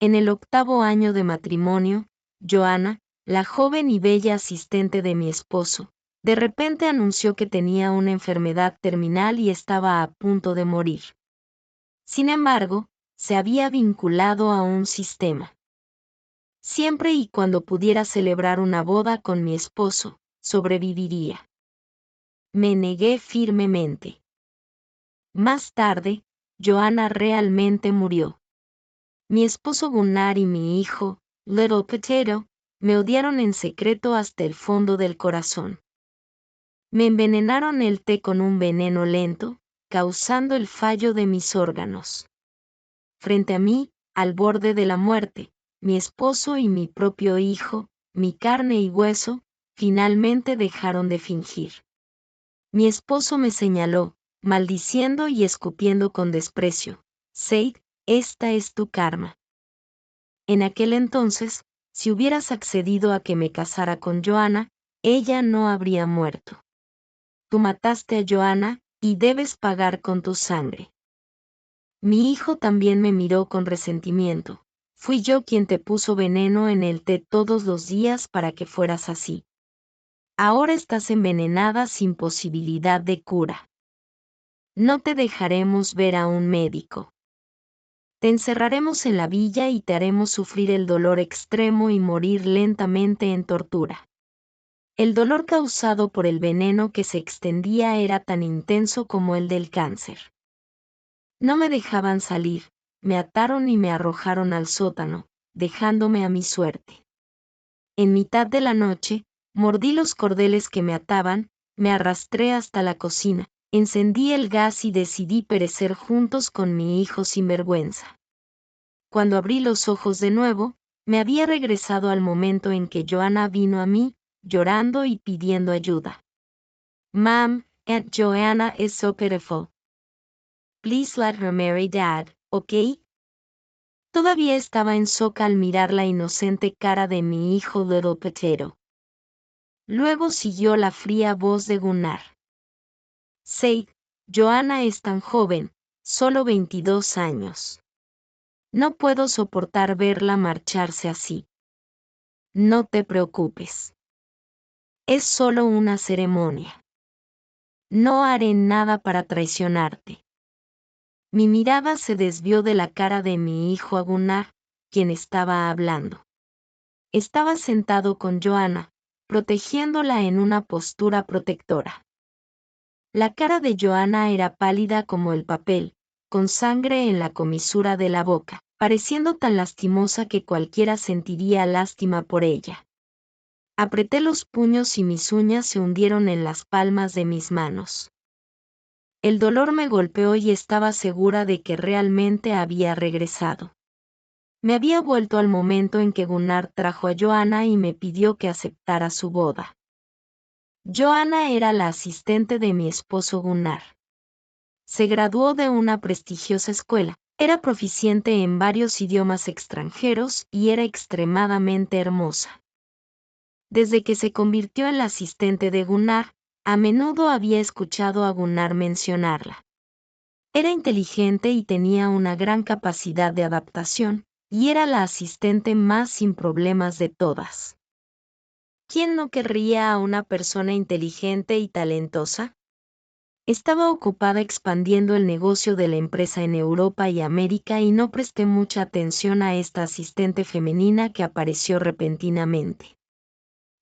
En el 8º año de matrimonio, Joanna, la joven y bella asistente de mi esposo, de repente anunció que tenía una enfermedad terminal y estaba a punto de morir. Sin embargo, se había vinculado a un sistema. Siempre y cuando pudiera celebrar una boda con mi esposo, sobreviviría. Me negué firmemente. Más tarde, Joanna realmente murió. Mi esposo Gunnar y mi hijo, Little Potato, me odiaron en secreto hasta el fondo del corazón. Me envenenaron el té con un veneno lento, causando el fallo de mis órganos. Frente a mí, al borde de la muerte, mi esposo y mi propio hijo, mi carne y hueso, finalmente dejaron de fingir. Mi esposo me señaló, maldiciendo y escupiendo con desprecio. Said, esta es tu karma. En aquel entonces, si hubieras accedido a que me casara con Joanna, ella no habría muerto. Tú mataste a Joanna, y debes pagar con tu sangre. Mi hijo también me miró con resentimiento. Fui yo quien te puso veneno en el té todos los días para que fueras así. Ahora estás envenenada sin posibilidad de cura. No te dejaremos ver a un médico. Te encerraremos en la villa y te haremos sufrir el dolor extremo y morir lentamente en tortura. El dolor causado por el veneno que se extendía era tan intenso como el del cáncer. No me dejaban salir, me ataron y me arrojaron al sótano, dejándome a mi suerte. En mitad de la noche, mordí los cordeles que me ataban, me arrastré hasta la cocina, encendí el gas y decidí perecer juntos con mi hijo sin vergüenza. Cuando abrí los ojos de nuevo, me había regresado al momento en que Joanna vino a mí, llorando y pidiendo ayuda. Mom, Aunt Joanna is so pitiful. Please let her marry Dad, ¿ok? Todavía estaba en shock al mirar la inocente cara de mi hijo Little Potato. Luego siguió la fría voz de Gunnar. Said, Joanna es tan joven, solo 22 años. No puedo soportar verla marcharse así. No te preocupes. Es solo una ceremonia. No haré nada para traicionarte. Mi mirada se desvió de la cara de mi hijo a Gunnar, quien estaba hablando. Estaba sentado con Joanna, protegiéndola en una postura protectora. La cara de Joanna era pálida como el papel, con sangre en la comisura de la boca, pareciendo tan lastimosa que cualquiera sentiría lástima por ella. Apreté los puños y mis uñas se hundieron en las palmas de mis manos. El dolor me golpeó y estaba segura de que realmente había regresado. Me había vuelto al momento en que Gunnar trajo a Joanna y me pidió que aceptara su boda. Joanna era la asistente de mi esposo Gunnar. Se graduó de una prestigiosa escuela, era proficiente en varios idiomas extranjeros y era extremadamente hermosa. Desde que se convirtió en la asistente de Gunnar, a menudo había escuchado a Gunnar mencionarla. Era inteligente y tenía una gran capacidad de adaptación, y era la asistente más sin problemas de todas. ¿Quién no querría a una persona inteligente y talentosa? Estaba ocupada expandiendo el negocio de la empresa en Europa y América y no presté mucha atención a esta asistente femenina que apareció repentinamente.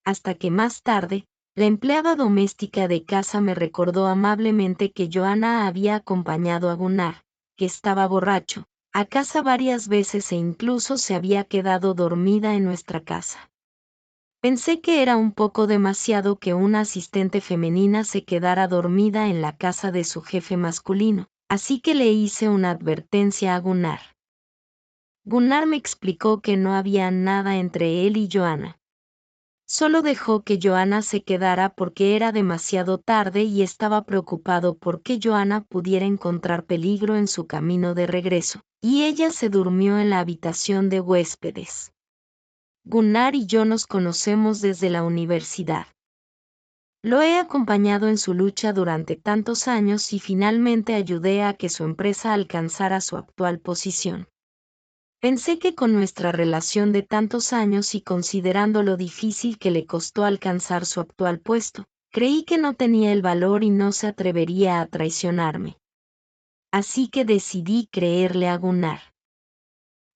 Hasta que más tarde, la empleada doméstica de casa me recordó amablemente que Joanna había acompañado a Gunnar, que estaba borracho, a casa varias veces e incluso se había quedado dormida en nuestra casa. Pensé que era un poco demasiado que una asistente femenina se quedara dormida en la casa de su jefe masculino, así que le hice una advertencia a Gunnar. Gunnar me explicó que no había nada entre él y Joanna. Solo dejó que Joanna se quedara porque era demasiado tarde y estaba preocupado por que Joanna pudiera encontrar peligro en su camino de regreso, y ella se durmió en la habitación de huéspedes. Gunnar y yo nos conocemos desde la universidad. Lo he acompañado en su lucha durante tantos años y finalmente ayudé a que su empresa alcanzara su actual posición. Pensé que con nuestra relación de tantos años y considerando lo difícil que le costó alcanzar su actual puesto, creí que no tenía el valor y no se atrevería a traicionarme. Así que decidí creerle a Gunnar.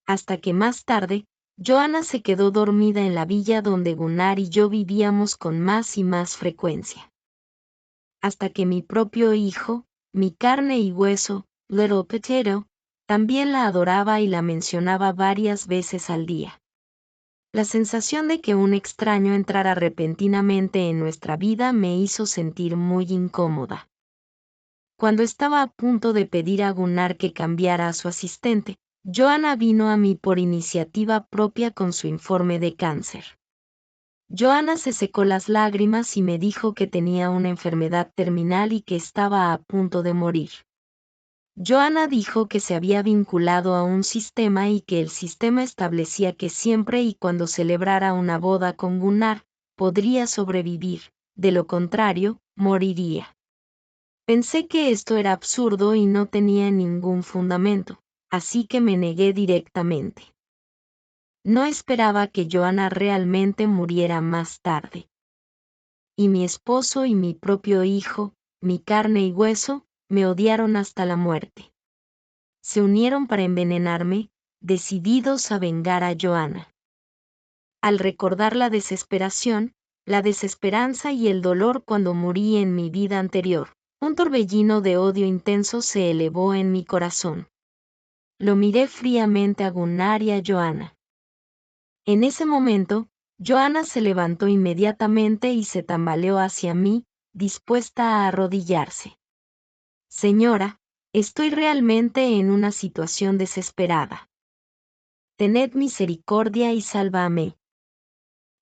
Hasta que más tarde, Joanna se quedó dormida en la villa donde Gunnar y yo vivíamos con más y más frecuencia. Hasta que mi propio hijo, mi carne y hueso, Little Potato, también la adoraba y la mencionaba varias veces al día. La sensación de que un extraño entrara repentinamente en nuestra vida me hizo sentir muy incómoda. Cuando estaba a punto de pedir a Gunnar que cambiara a su asistente, Joanna vino a mí por iniciativa propia con su informe de cáncer. Joanna se secó las lágrimas y me dijo que tenía una enfermedad terminal y que estaba a punto de morir. Joanna dijo que se había vinculado a un sistema y que el sistema establecía que siempre y cuando celebrara una boda con Gunnar, podría sobrevivir, de lo contrario, moriría. Pensé que esto era absurdo y no tenía ningún fundamento, así que me negué directamente. No esperaba que Joanna realmente muriera más tarde. Y mi esposo y mi propio hijo, mi carne y hueso, me odiaron hasta la muerte. Se unieron para envenenarme, decididos a vengar a Joanna. Al recordar la desesperación, la desesperanza y el dolor cuando morí en mi vida anterior, un torbellino de odio intenso se elevó en mi corazón. Lo miré fríamente a Gunnar y a Joanna. En ese momento, Joanna se levantó inmediatamente y se tambaleó hacia mí, dispuesta a arrodillarse. Señora, estoy realmente en una situación desesperada. Tened misericordia y sálvame.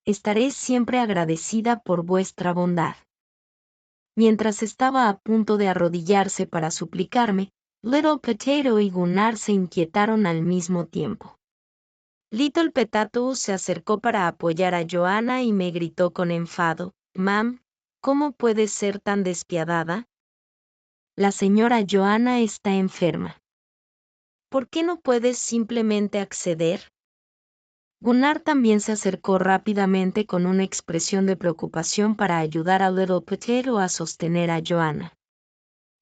Estaré siempre agradecida por vuestra bondad. Mientras estaba a punto de arrodillarse para suplicarme, Little Potato y Gunnar se inquietaron al mismo tiempo. Little Potato se acercó para apoyar a Joanna y me gritó con enfado, «Mam, ¿cómo puedes ser tan despiadada? La señora Joanna está enferma. ¿Por qué no puedes simplemente acceder?» Gunnar también se acercó rápidamente con una expresión de preocupación para ayudar a Little Potato a sostener a Joanna.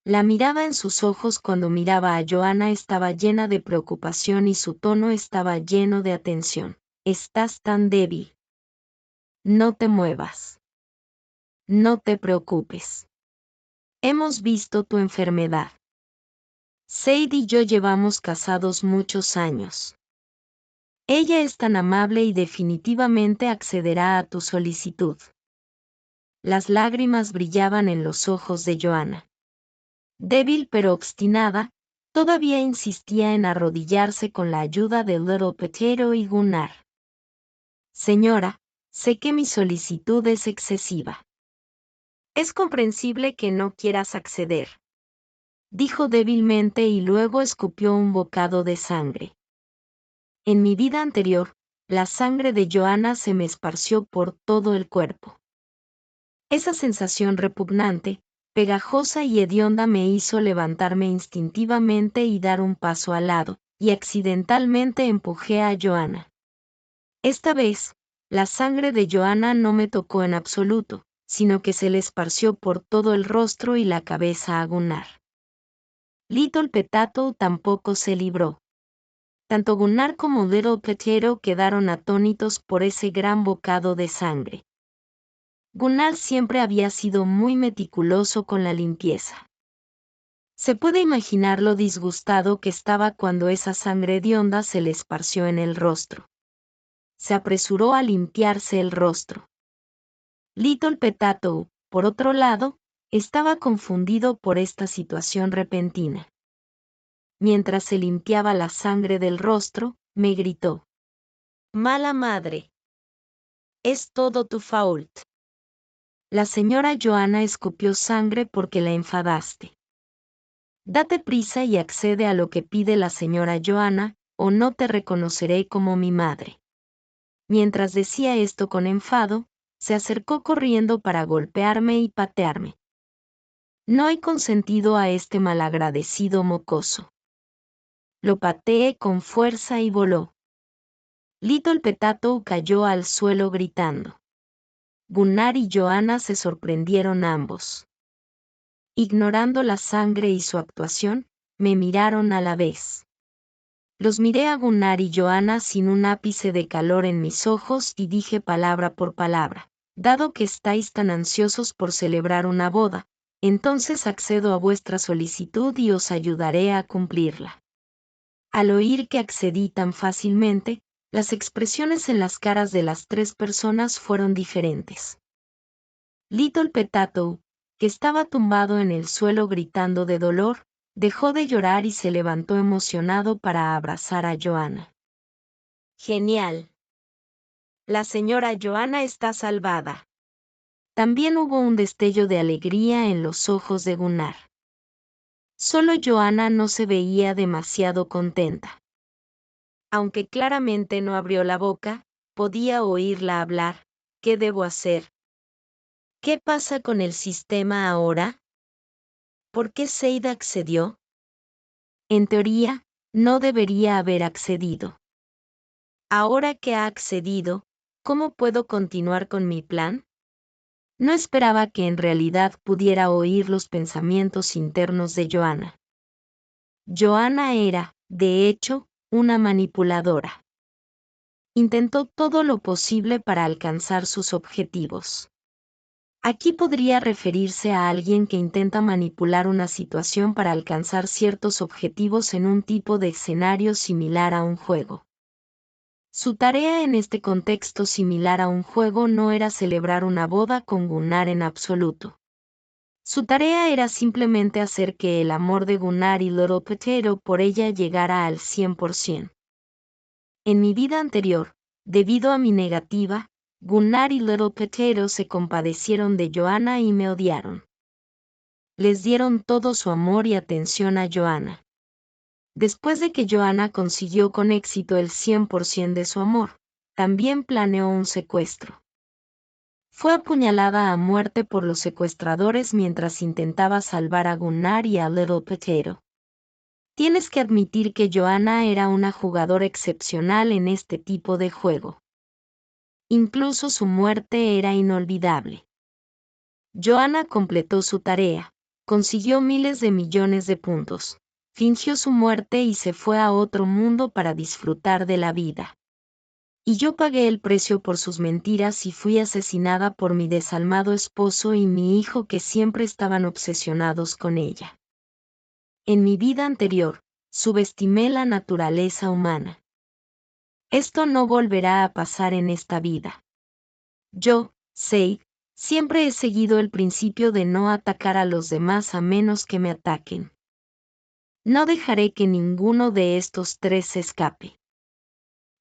La mirada en sus ojos cuando miraba a Joanna estaba llena de preocupación y su tono estaba lleno de atención. «Estás tan débil. No te muevas. No te preocupes. Hemos visto tu enfermedad. Sadie y yo llevamos casados muchos años. Ella es tan amable y definitivamente accederá a tu solicitud». Las lágrimas brillaban en los ojos de Joanna. Débil pero obstinada, todavía insistía en arrodillarse con la ayuda de Little Potato y Gunnar. «Señora, sé que mi solicitud es excesiva. Es comprensible que no quieras acceder», dijo débilmente y luego escupió un bocado de sangre. En mi vida anterior, la sangre de Joanna se me esparció por todo el cuerpo. Esa sensación repugnante, pegajosa y hedionda me hizo levantarme instintivamente y dar un paso al lado, y accidentalmente empujé a Joanna. Esta vez, la sangre de Joanna no me tocó en absoluto, sino que se le esparció por todo el rostro y la cabeza a Gunnar. Little Potato tampoco se libró. Tanto Gunnar como Little Potato quedaron atónitos por ese gran bocado de sangre. Gunnar siempre había sido muy meticuloso con la limpieza. Se puede imaginar lo disgustado que estaba cuando esa sangre hedionda se le esparció en el rostro. Se apresuró a limpiarse el rostro. Little Potato, por otro lado, estaba confundido por esta situación repentina. Mientras se limpiaba la sangre del rostro, me gritó: «Mala madre. Es todo tu fault. La señora Joanna escupió sangre porque la enfadaste. Date prisa y accede a lo que pide la señora Joanna, o no te reconoceré como mi madre». Mientras decía esto con enfado, se acercó corriendo para golpearme y patearme. No he consentido a este malagradecido mocoso. Lo pateé con fuerza y voló. Little Potato cayó al suelo gritando. Gunnar y Joanna se sorprendieron ambos. Ignorando la sangre y su actuación, me miraron a la vez. Los miré a Gunnar y Joanna sin un ápice de calor en mis ojos y dije palabra por palabra. Dado que estáis tan ansiosos por celebrar una boda, entonces accedo a vuestra solicitud y os ayudaré a cumplirla. Al oír que accedí tan fácilmente, las expresiones en las caras de las tres personas fueron diferentes. Little Potato, que estaba tumbado en el suelo gritando de dolor, dejó de llorar y se levantó emocionado para abrazar a Joanna. Genial. La señora Joanna está salvada. También hubo un destello de alegría en los ojos de Gunnar. Solo Joanna no se veía demasiado contenta. Aunque claramente no abrió la boca, podía oírla hablar. ¿Qué debo hacer? ¿Qué pasa con el sistema ahora? ¿Por qué Seid accedió? En teoría, no debería haber accedido. Ahora que ha accedido, ¿cómo puedo continuar con mi plan? No esperaba que en realidad pudiera oír los pensamientos internos de Joanna. Joanna era, de hecho, una manipuladora. Intentó todo lo posible para alcanzar sus objetivos. Aquí podría referirse a alguien que intenta manipular una situación para alcanzar ciertos objetivos en un tipo de escenario similar a un juego. Su tarea en este contexto similar a un juego no era celebrar una boda con Gunnar en absoluto. Su tarea era simplemente hacer que el amor de Gunnar y Little Potato por ella llegara al 100%. En mi vida anterior, debido a mi negativa, Gunnar y Little Potato se compadecieron de Joanna y me odiaron. Les dieron todo su amor y atención a Joanna. Después de que Joanna consiguió con éxito el 100% de su amor, también planeó un secuestro. Fue apuñalada a muerte por los secuestradores mientras intentaba salvar a Gunnar y a Little Potato. Tienes que admitir que Joanna era una jugadora excepcional en este tipo de juego. Incluso su muerte era inolvidable. Joanna completó su tarea, consiguió miles de millones de puntos, fingió su muerte y se fue a otro mundo para disfrutar de la vida. Y yo pagué el precio por sus mentiras y fui asesinada por mi desalmado esposo y mi hijo que siempre estaban obsesionados con ella. En mi vida anterior, subestimé la naturaleza humana. Esto no volverá a pasar en esta vida. Yo, Seid, siempre he seguido el principio de no atacar a los demás a menos que me ataquen. No dejaré que ninguno de estos tres se escape.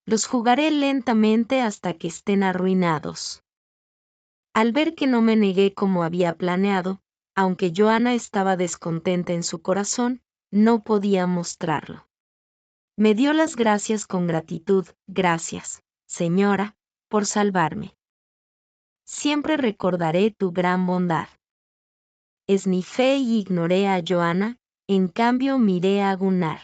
Los jugaré lentamente hasta que estén arruinados. Al ver que no me negué como había planeado, aunque Joanna estaba descontenta en su corazón, no podía mostrarlo. Me dio las gracias con gratitud. Gracias, señora, por salvarme. Siempre recordaré tu gran bondad. Esnifé y ignoré a Joanna, en cambio miré a Gunnar.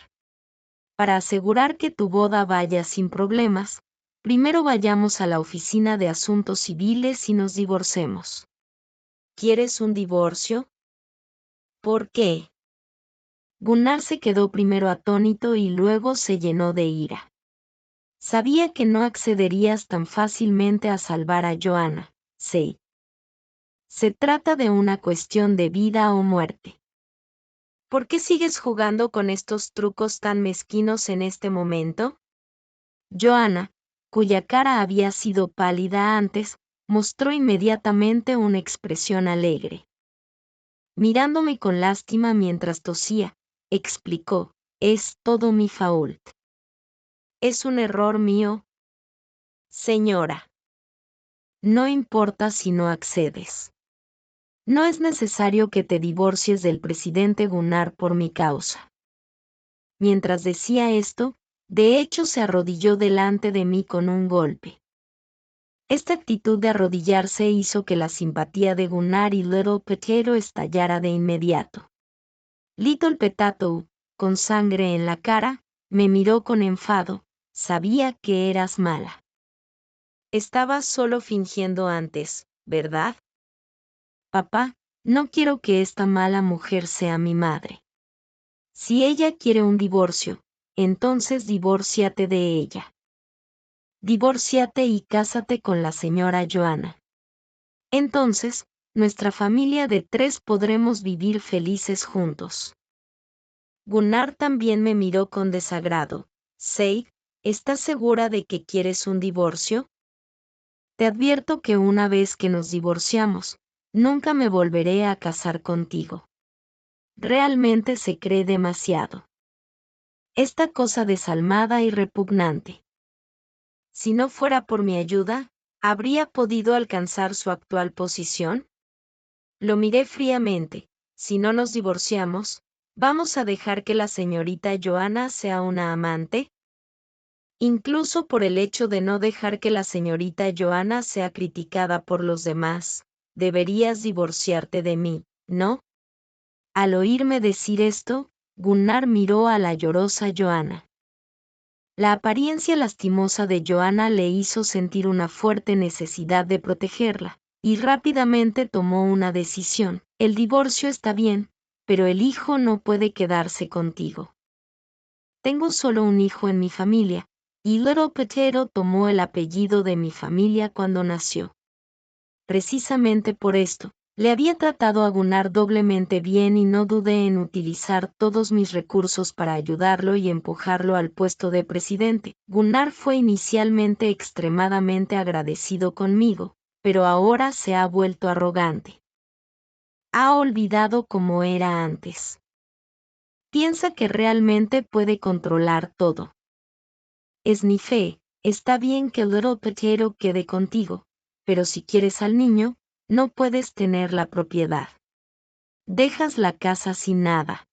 Para asegurar que tu boda vaya sin problemas, primero vayamos a la oficina de asuntos civiles y nos divorcemos. ¿Quieres un divorcio? ¿Por qué? Gunnar se quedó primero atónito y luego se llenó de ira. Sabía que no accederías tan fácilmente a salvar a Joanna, Seid. Se trata de una cuestión de vida o muerte. ¿Por qué sigues jugando con estos trucos tan mezquinos en este momento? Joanna, cuya cara había sido pálida antes, mostró inmediatamente una expresión alegre. Mirándome con lástima mientras tosía, explicó, es todo mi fault. ¿Es un error mío? Señora. No importa si no accedes. No es necesario que te divorcies del presidente Gunnar por mi causa. Mientras decía esto, de hecho se arrodilló delante de mí con un golpe. Esta actitud de arrodillarse hizo que la simpatía de Gunnar y Little Potato estallara de inmediato. Little Potato, con sangre en la cara, Me miró con enfado. Sabía que eras mala. Estabas solo fingiendo antes, ¿verdad? Papá, no quiero que esta mala mujer sea mi madre. Si ella quiere un divorcio, entonces divórciate de ella. Divórciate y cásate con la señora Joanna. Entonces, nuestra familia de 3 podremos vivir felices juntos. Gunnar también me miró con desagrado. Seid, ¿estás segura de que quieres un divorcio? Te advierto que una vez que nos divorciamos, nunca me volveré a casar contigo. Realmente se cree demasiado. Esta cosa desalmada y repugnante. Si no fuera por mi ayuda, ¿habría podido alcanzar su actual posición? Lo miré fríamente. Si no nos divorciamos, ¿vamos a dejar que la señorita Joanna sea una amante? Incluso por el hecho de no dejar que la señorita Joanna sea criticada por los demás, deberías divorciarte de mí, ¿no? Al oírme decir esto, Gunnar miró a la llorosa Joanna. La apariencia lastimosa de Joanna le hizo sentir una fuerte necesidad de protegerla, y rápidamente tomó una decisión. El divorcio está bien, pero el hijo no puede quedarse contigo. Tengo solo un hijo en mi familia, y Little Potato tomó el apellido de mi familia cuando nació. Precisamente por esto, le había tratado a Gunnar doblemente bien y no dudé en utilizar todos mis recursos para ayudarlo y empujarlo al puesto de presidente. Gunnar fue inicialmente extremadamente agradecido conmigo, pero ahora se ha vuelto arrogante. Ha olvidado cómo era antes. Piensa que realmente puede controlar todo. Esnifé, está bien que Little Potato quede contigo, pero si quieres al niño, no puedes tener la propiedad. Dejas la casa sin nada.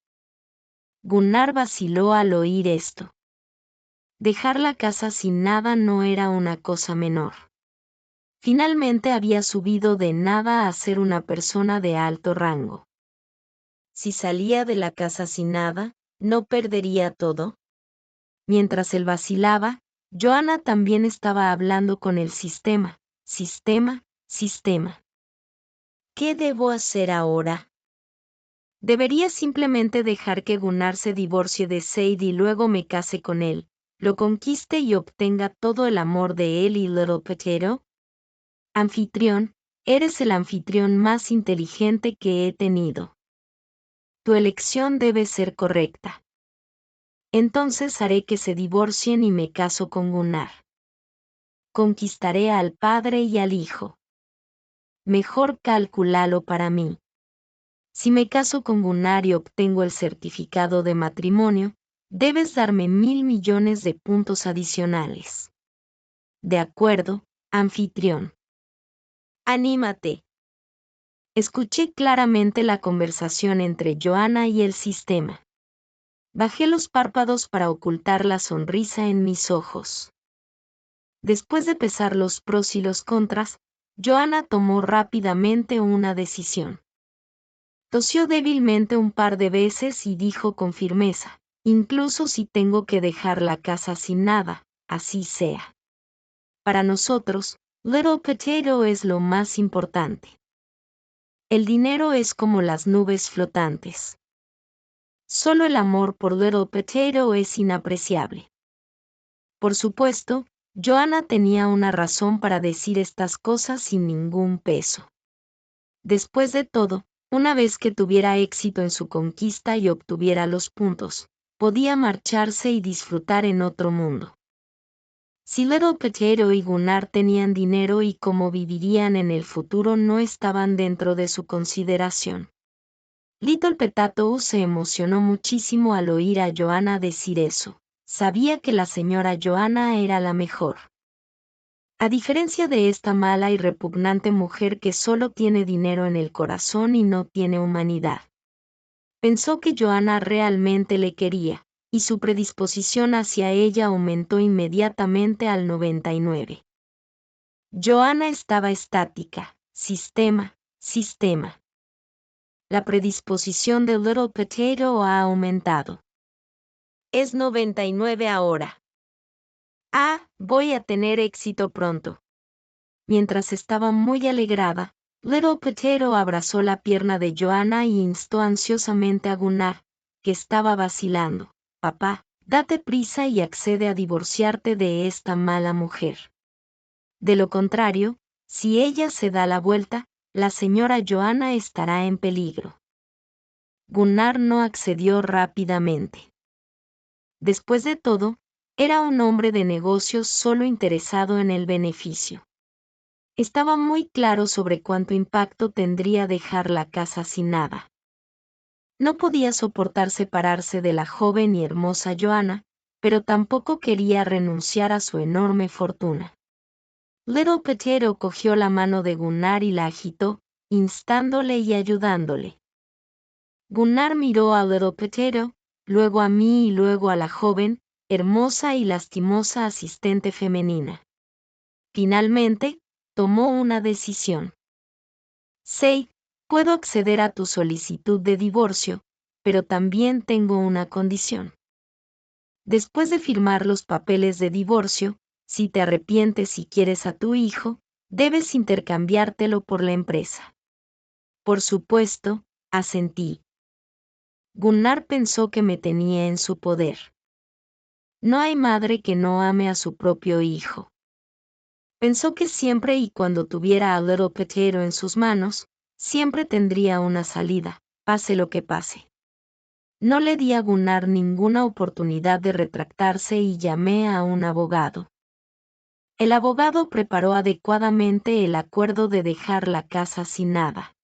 Gunnar vaciló al oír esto. Dejar la casa sin nada no era una cosa menor. Finalmente había subido de nada a ser una persona de alto rango. Si salía de la casa sin nada, ¿no perdería todo? Mientras él vacilaba, Joanna también estaba hablando con el sistema. Sistema. ¿Qué debo hacer ahora? Debería simplemente dejar que Gunnar se divorcie de Seid y luego me case con él, lo conquiste y obtenga todo el amor de él y Little Potato. Anfitrión, eres el anfitrión más inteligente que he tenido. Tu elección debe ser correcta. Entonces haré que se divorcien y me caso con Gunnar. Conquistaré al padre y al hijo. Mejor cálculalo para mí. Si me caso con Gunnar y obtengo el certificado de matrimonio, debes darme 1.000 millones de puntos adicionales. De acuerdo, anfitrión. Anímate. Escuché claramente la conversación entre Joanna y el sistema. Bajé los párpados para ocultar la sonrisa en mis ojos. Después de pesar los pros y los contras, Joanna tomó rápidamente una decisión. Tosió débilmente un par de veces y dijo con firmeza, incluso si tengo que dejar la casa sin nada, así sea. Para nosotros, Little Potato es lo más importante. El dinero es como las nubes flotantes. Solo el amor por Little Potato es inapreciable. Por supuesto, Joanna tenía una razón para decir estas cosas sin ningún peso. Después de todo, una vez que tuviera éxito en su conquista y obtuviera los puntos, podía marcharse y disfrutar en otro mundo. Si Little Potato y Gunnar tenían dinero y cómo vivirían en el futuro no estaban dentro de su consideración. Little Potato se emocionó muchísimo al oír a Joanna decir eso. Sabía que la señora Joanna era la mejor. A diferencia de esta mala y repugnante mujer que solo tiene dinero en el corazón y no tiene humanidad. Pensó que Joanna realmente le quería, y su predisposición hacia ella aumentó inmediatamente al 99. Joanna estaba estática. Sistema. La predisposición de Little Potato ha aumentado. Es 99 ahora. Ah, voy a tener éxito pronto. Mientras estaba muy alegrada, Little Potato abrazó la pierna de Joanna y instó ansiosamente a Gunnar, que estaba vacilando. Papá, date prisa y accede a divorciarte de esta mala mujer. De lo contrario, si ella se da la vuelta, la señora Joanna estará en peligro. Gunnar no accedió rápidamente. Después de todo, era un hombre de negocios solo interesado en el beneficio. Estaba muy claro sobre cuánto impacto tendría dejar la casa sin nada. No podía soportar separarse de la joven y hermosa Joanna, pero tampoco quería renunciar a su enorme fortuna. Little Potato cogió la mano de Gunnar y la agitó, instándole y ayudándole. Gunnar miró a Little Potato, luego a mí y luego a la joven, hermosa y lastimosa asistente femenina. Finalmente, tomó una decisión. Sei, puedo acceder a tu solicitud de divorcio, pero también tengo una condición. Después de firmar los papeles de divorcio, si te arrepientes y quieres a tu hijo, debes intercambiártelo por la empresa. Por supuesto, asentí. Gunnar pensó que me tenía en su poder. No hay madre que no ame a su propio hijo. Pensó que siempre y cuando tuviera a Little Potato en sus manos, siempre tendría una salida, pase lo que pase. No le di a Gunnar ninguna oportunidad de retractarse y llamé a un abogado. El abogado preparó adecuadamente el acuerdo de dejar la casa sin nada.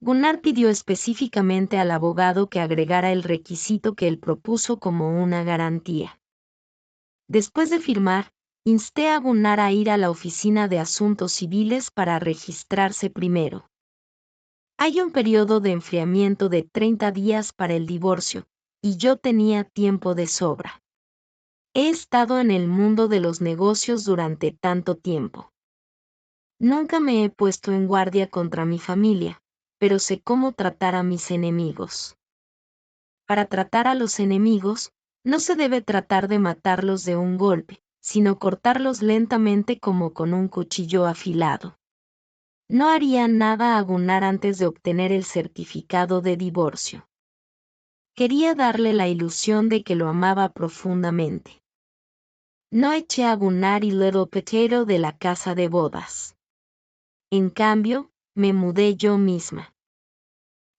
Gunnar pidió específicamente al abogado que agregara el requisito que él propuso como una garantía. Después de firmar, insté a Gunnar a ir a la oficina de asuntos civiles para registrarse primero. Hay un periodo de enfriamiento de 30 días para el divorcio, y yo tenía tiempo de sobra. He estado en el mundo de los negocios durante tanto tiempo. Nunca me he puesto en guardia contra mi familia, pero sé cómo tratar a mis enemigos. Para tratar a los enemigos, no se debe tratar de matarlos de un golpe, sino cortarlos lentamente como con un cuchillo afilado. No haría nada a Gunnar antes de obtener el certificado de divorcio. Quería darle la ilusión de que lo amaba profundamente. No eché a Gunnar y Little Potato de la casa de bodas. En cambio, me mudé yo misma.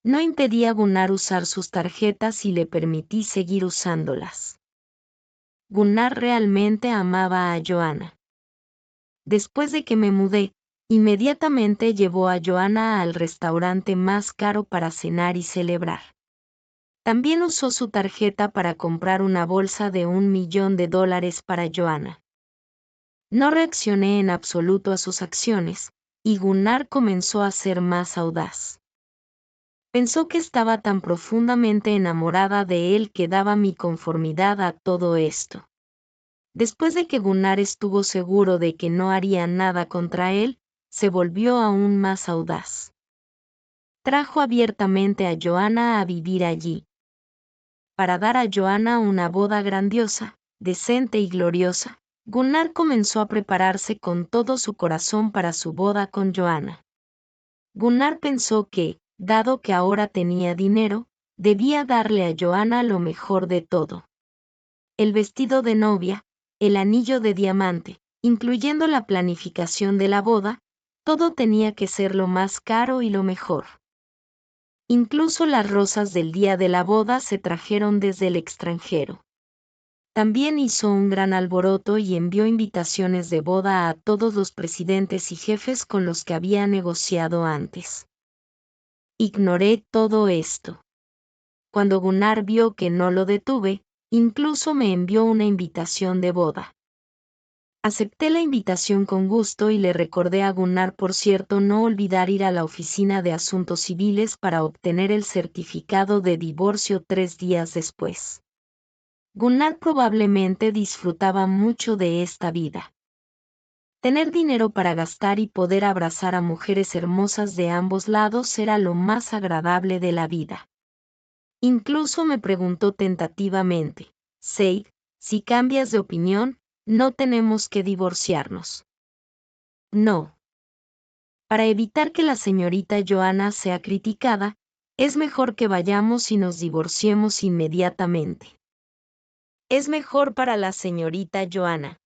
No impedí a Gunnar usar sus tarjetas y le permití seguir usándolas. Gunnar realmente amaba a Joanna. Después de que me mudé, inmediatamente llevó a Joanna al restaurante más caro para cenar y celebrar. También usó su tarjeta para comprar una bolsa de $1 millón para Joanna. No reaccioné en absoluto a sus acciones, y Gunnar comenzó a ser más audaz. Pensó que estaba tan profundamente enamorada de él que daba mi conformidad a todo esto. Después de que Gunnar estuvo seguro de que no haría nada contra él, se volvió aún más audaz. Trajo abiertamente a Joanna a vivir allí. Para dar a Joanna una boda grandiosa, decente y gloriosa, Gunnar comenzó a prepararse con todo su corazón para su boda con Joanna. Gunnar pensó que, dado que ahora tenía dinero, debía darle a Joanna lo mejor de todo. El vestido de novia, el anillo de diamante, incluyendo la planificación de la boda, todo tenía que ser lo más caro y lo mejor. Incluso las rosas del día de la boda se trajeron desde el extranjero. También hizo un gran alboroto y envió invitaciones de boda a todos los presidentes y jefes con los que había negociado antes. Ignoré todo esto. Cuando Gunnar vio que no lo detuve, incluso me envió una invitación de boda. Acepté la invitación con gusto y le recordé a Gunnar, por cierto, no olvidar ir a la oficina de asuntos civiles para obtener el certificado de divorcio 3 días después. Gunnar probablemente disfrutaba mucho de esta vida. Tener dinero para gastar y poder abrazar a mujeres hermosas de ambos lados era lo más agradable de la vida. Incluso me preguntó tentativamente, Said, si cambias de opinión, no tenemos que divorciarnos. No. Para evitar que la señorita Joanna sea criticada, es mejor que vayamos y nos divorciemos inmediatamente. Es mejor para la señorita Joanna.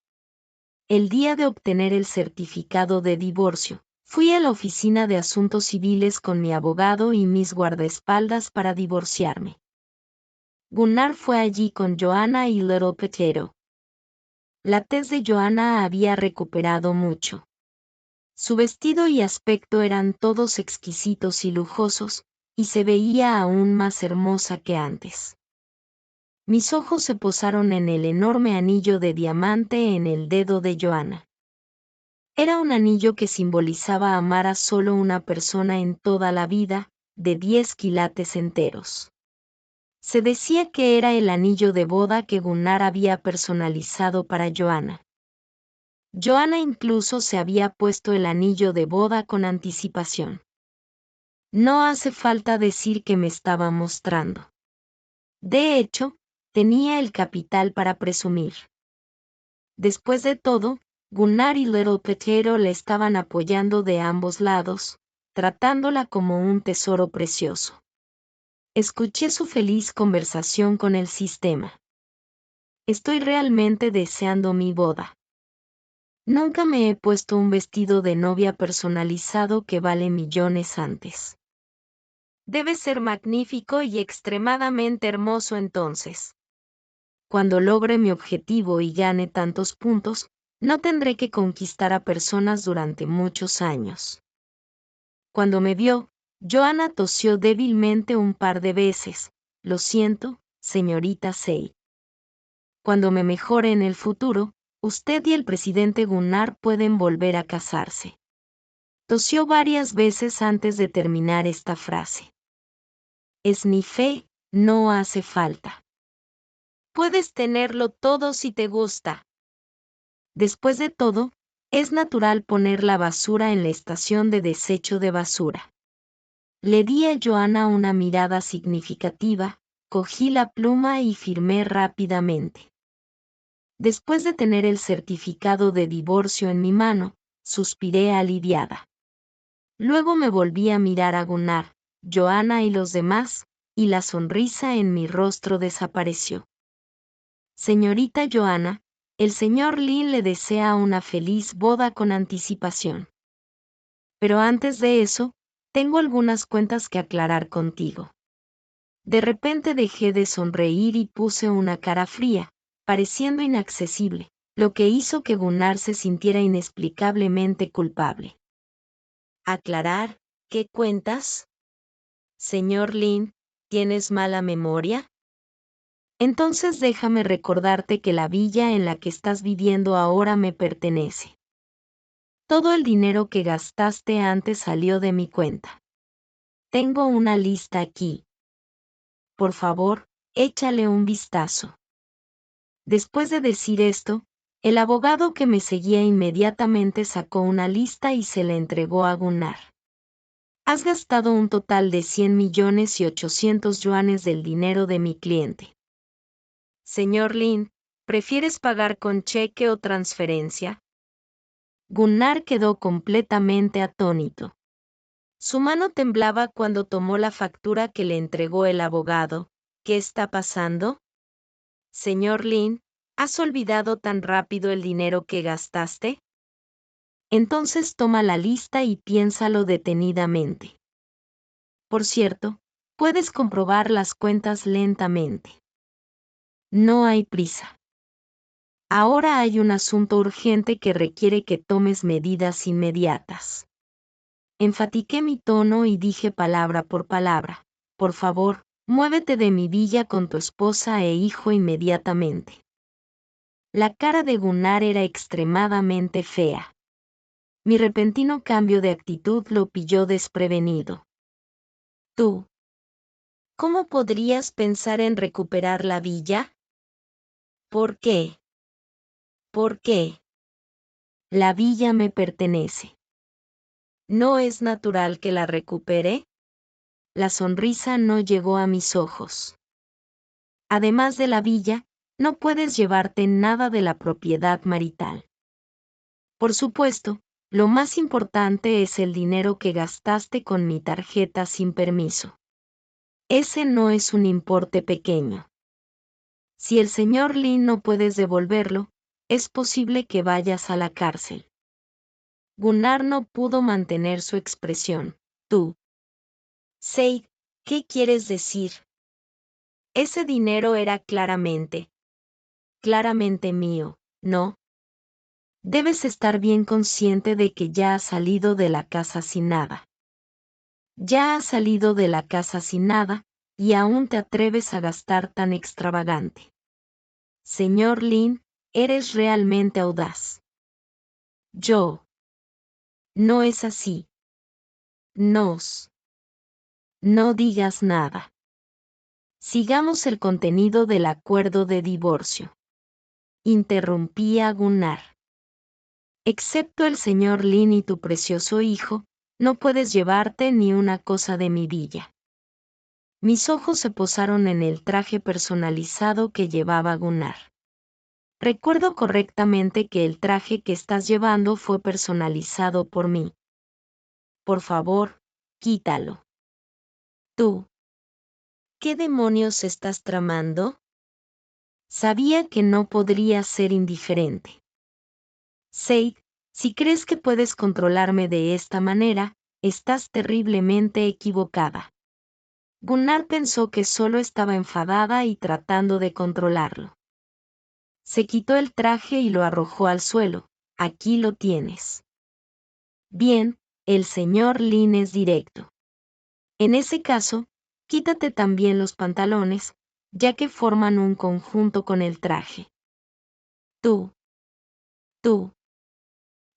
El día de obtener el certificado de divorcio, fui a la oficina de asuntos civiles con mi abogado y mis guardaespaldas para divorciarme. Gunnar fue allí con Joanna y Little Potato. La tez de Joanna había recuperado mucho. Su vestido y aspecto eran todos exquisitos y lujosos, y se veía aún más hermosa que antes. Mis ojos se posaron en el enorme anillo de diamante en el dedo de Joanna. Era un anillo que simbolizaba amar a solo una persona en toda la vida, de 10 quilates enteros. Se decía que era el anillo de boda que Gunnar había personalizado para Joanna. Joanna incluso se había puesto el anillo de boda con anticipación. No hace falta decir que me estaba mostrando. De hecho, tenía el capital para presumir. Después de todo, Gunnar y Little Potato le estaban apoyando de ambos lados, tratándola como un tesoro precioso. Escuché su feliz conversación con el sistema. Estoy realmente deseando mi boda. Nunca me he puesto un vestido de novia personalizado que vale millones antes. Debe ser magnífico y extremadamente hermoso entonces. Cuando logre mi objetivo y gane tantos puntos, no tendré que conquistar a personas durante muchos años. Cuando me vio, Joanna tosió débilmente un par de veces. Lo siento, señorita Sei. Cuando me mejore en el futuro, usted y el presidente Gunnar pueden volver a casarse. Tosió varias veces antes de terminar esta frase. Esnifé, no hace falta. Puedes tenerlo todo si te gusta. Después de todo, es natural poner la basura en la estación de desecho de basura. Le di a Joanna una mirada significativa, cogí la pluma y firmé rápidamente. Después de tener el certificado de divorcio en mi mano, suspiré aliviada. Luego me volví a mirar a Gunnar, Joanna y los demás, y la sonrisa en mi rostro desapareció. Señorita Joanna, el señor Lin le desea una feliz boda con anticipación. Pero antes de eso, tengo algunas cuentas que aclarar contigo. De repente dejé de sonreír y puse una cara fría, pareciendo inaccesible, lo que hizo que Gunnar se sintiera inexplicablemente culpable. ¿Aclarar? ¿Qué cuentas? Señor Lin, ¿tienes mala memoria? Entonces déjame recordarte que la villa en la que estás viviendo ahora me pertenece. Todo el dinero que gastaste antes salió de mi cuenta. Tengo una lista aquí. Por favor, échale un vistazo. Después de decir esto, el abogado que me seguía inmediatamente sacó una lista y se la entregó a Gunnar. Has gastado un total de 100.800.000 yuanes del dinero de mi cliente. Señor Lin, ¿prefieres pagar con cheque o transferencia? Gunnar quedó completamente atónito. Su mano temblaba cuando tomó la factura que le entregó el abogado. ¿Qué está pasando? Señor Lin, ¿has olvidado tan rápido el dinero que gastaste? Entonces toma la lista y piénsalo detenidamente. Por cierto, puedes comprobar las cuentas lentamente. No hay prisa. Ahora hay un asunto urgente que requiere que tomes medidas inmediatas. Enfatiqué mi tono y dije palabra por palabra. Por favor, muévete de mi villa con tu esposa e hijo inmediatamente. La cara de Gunnar era extremadamente fea. Mi repentino cambio de actitud lo pilló desprevenido. ¿Tú? ¿Cómo podrías pensar en recuperar la villa? ¿Por qué? ¿Por qué? La villa me pertenece. ¿No es natural que la recupere? La sonrisa no llegó a mis ojos. Además de la villa, no puedes llevarte nada de la propiedad marital. Por supuesto, lo más importante es el dinero que gastaste con mi tarjeta sin permiso. Ese no es un importe pequeño. Si el señor Lin no puedes devolverlo, es posible que vayas a la cárcel. Gunnar no pudo mantener su expresión. Tú. Sei, ¿qué quieres decir? Ese dinero era claramente mío, ¿no? Debes estar bien consciente de que ya has salido de la casa sin nada. Ya has salido de la casa sin nada, y aún te atreves a gastar tan extravagante. Señor Lin, eres realmente audaz. Yo. No es así. No digas nada. Sigamos el contenido del acuerdo de divorcio. Interrumpía Gunnar. Excepto el señor Lin y tu precioso hijo, no puedes llevarte ni una cosa de mi villa. Mis ojos se posaron en el traje personalizado que llevaba Gunnar. Recuerdo correctamente que el traje que estás llevando fue personalizado por mí. Por favor, quítalo. Tú. ¿Qué demonios estás tramando? Sabía que no podría ser indiferente. Sei, si crees que puedes controlarme de esta manera, estás terriblemente equivocada. Gunnar pensó que solo estaba enfadada y tratando de controlarlo. Se quitó el traje y lo arrojó al suelo. Aquí lo tienes. Bien, el señor Lin es directo. En ese caso, quítate también los pantalones, ya que forman un conjunto con el traje. Tú.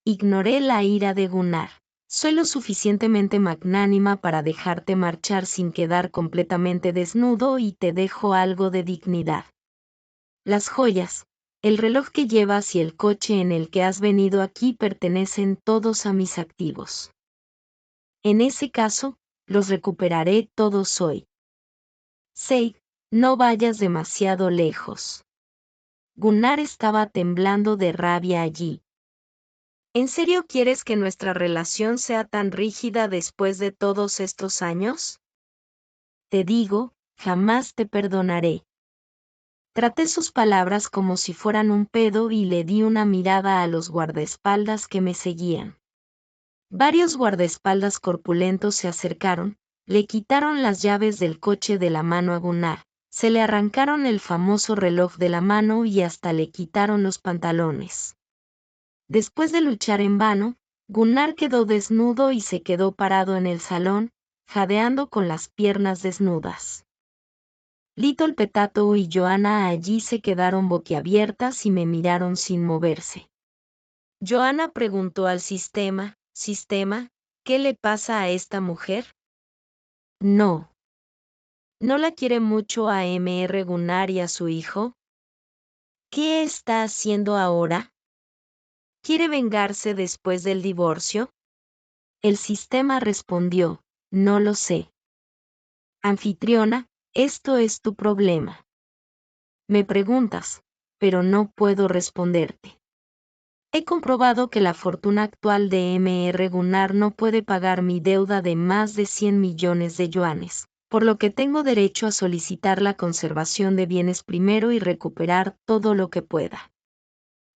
Ignoré la ira de Gunnar. Soy lo suficientemente magnánima para dejarte marchar sin quedar completamente desnudo y te dejo algo de dignidad. Las joyas, el reloj que llevas y el coche en el que has venido aquí pertenecen todos a mis activos. En ese caso, los recuperaré todos hoy. Sei, no vayas demasiado lejos. Gunnar estaba temblando de rabia allí. ¿En serio quieres que nuestra relación sea tan rígida después de todos estos años? Te digo, jamás te perdonaré. Traté sus palabras como si fueran un pedo y le di una mirada a los guardaespaldas que me seguían. Varios guardaespaldas corpulentos se acercaron, le quitaron las llaves del coche de la mano a Gunnar, se le arrancaron el famoso reloj de la mano y hasta le quitaron los pantalones. Después de luchar en vano, Gunnar quedó desnudo y se quedó parado en el salón, jadeando con las piernas desnudas. Little Petato y Joanna allí se quedaron boquiabiertas y me miraron sin moverse. Joanna preguntó al sistema, ¿qué le pasa a esta mujer? No. ¿No la quiere mucho a Mr. Gunnar y a su hijo? ¿Qué está haciendo ahora? ¿Quiere vengarse después del divorcio? El sistema respondió, no lo sé. Anfitriona, esto es tu problema. Me preguntas, pero no puedo responderte. He comprobado que la fortuna actual de Mr. Gunnar no puede pagar mi deuda de más de 100 millones de yuanes, por lo que tengo derecho a solicitar la conservación de bienes primero y recuperar todo lo que pueda.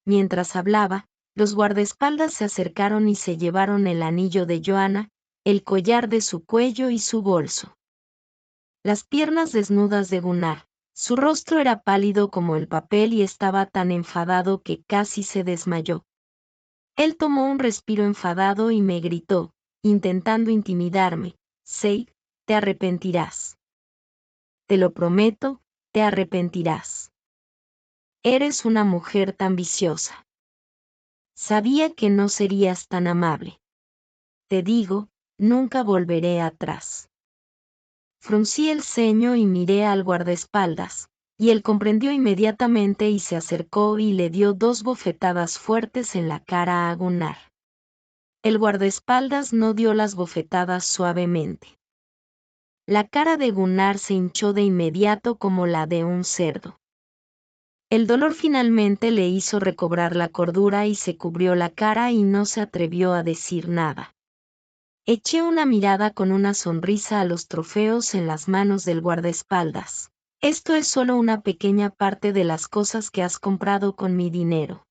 Mientras hablaba, los guardaespaldas se acercaron y se llevaron el anillo de Joanna, el collar de su cuello y su bolso. Las piernas desnudas de Gunnar, su rostro era pálido como el papel y estaba tan enfadado que casi se desmayó. Él tomó un respiro enfadado y me gritó, intentando intimidarme, Sei, te arrepentirás. Te lo prometo, te arrepentirás. Eres una mujer tan viciosa. Sabía que no serías tan amable. Te digo, nunca volveré atrás. Fruncí el ceño y miré al guardaespaldas, y él comprendió inmediatamente y se acercó y le dio 2 bofetadas fuertes en la cara a Gunnar. El guardaespaldas no dio las bofetadas suavemente. La cara de Gunnar se hinchó de inmediato como la de un cerdo. El dolor finalmente le hizo recobrar la cordura y se cubrió la cara y no se atrevió a decir nada. Eché una mirada con una sonrisa a los trofeos en las manos del guardaespaldas. Esto es solo una pequeña parte de las cosas que has comprado con mi dinero.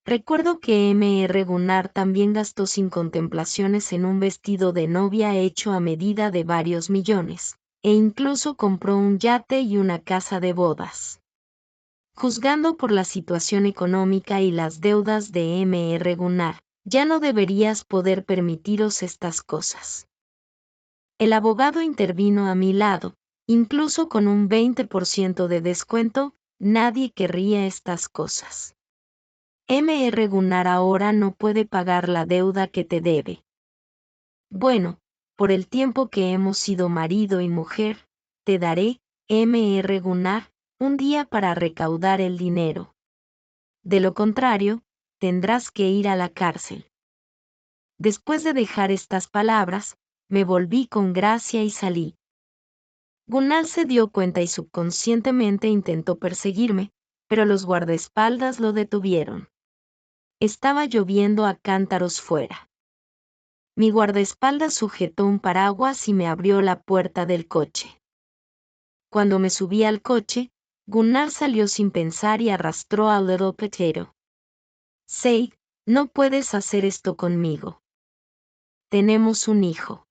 Recuerdo que M.R. Gunnar también gastó sin contemplaciones en un vestido de novia hecho a medida de varios millones, e incluso compró un yate y una casa de bodas. Juzgando por la situación económica y las deudas de M.R. Gunnar, ya no deberías poder permitiros estas cosas. El abogado intervino a mi lado, incluso con un 20% de descuento, nadie querría estas cosas. M.R. Gunnar ahora no puede pagar la deuda que te debe. Bueno, por el tiempo que hemos sido marido y mujer, te daré, M.R. Gunnar, un día para recaudar el dinero. De lo contrario, tendrás que ir a la cárcel. Después de dejar estas palabras, me volví con gracia y salí. Gunnar se dio cuenta y subconscientemente intentó perseguirme, pero los guardaespaldas lo detuvieron. Estaba lloviendo a cántaros fuera. Mi guardaespaldas sujetó un paraguas y me abrió la puerta del coche. Cuando me subí al coche, Gunnar salió sin pensar y arrastró a Little Potato. Say, no puedes hacer esto conmigo. Tenemos un hijo.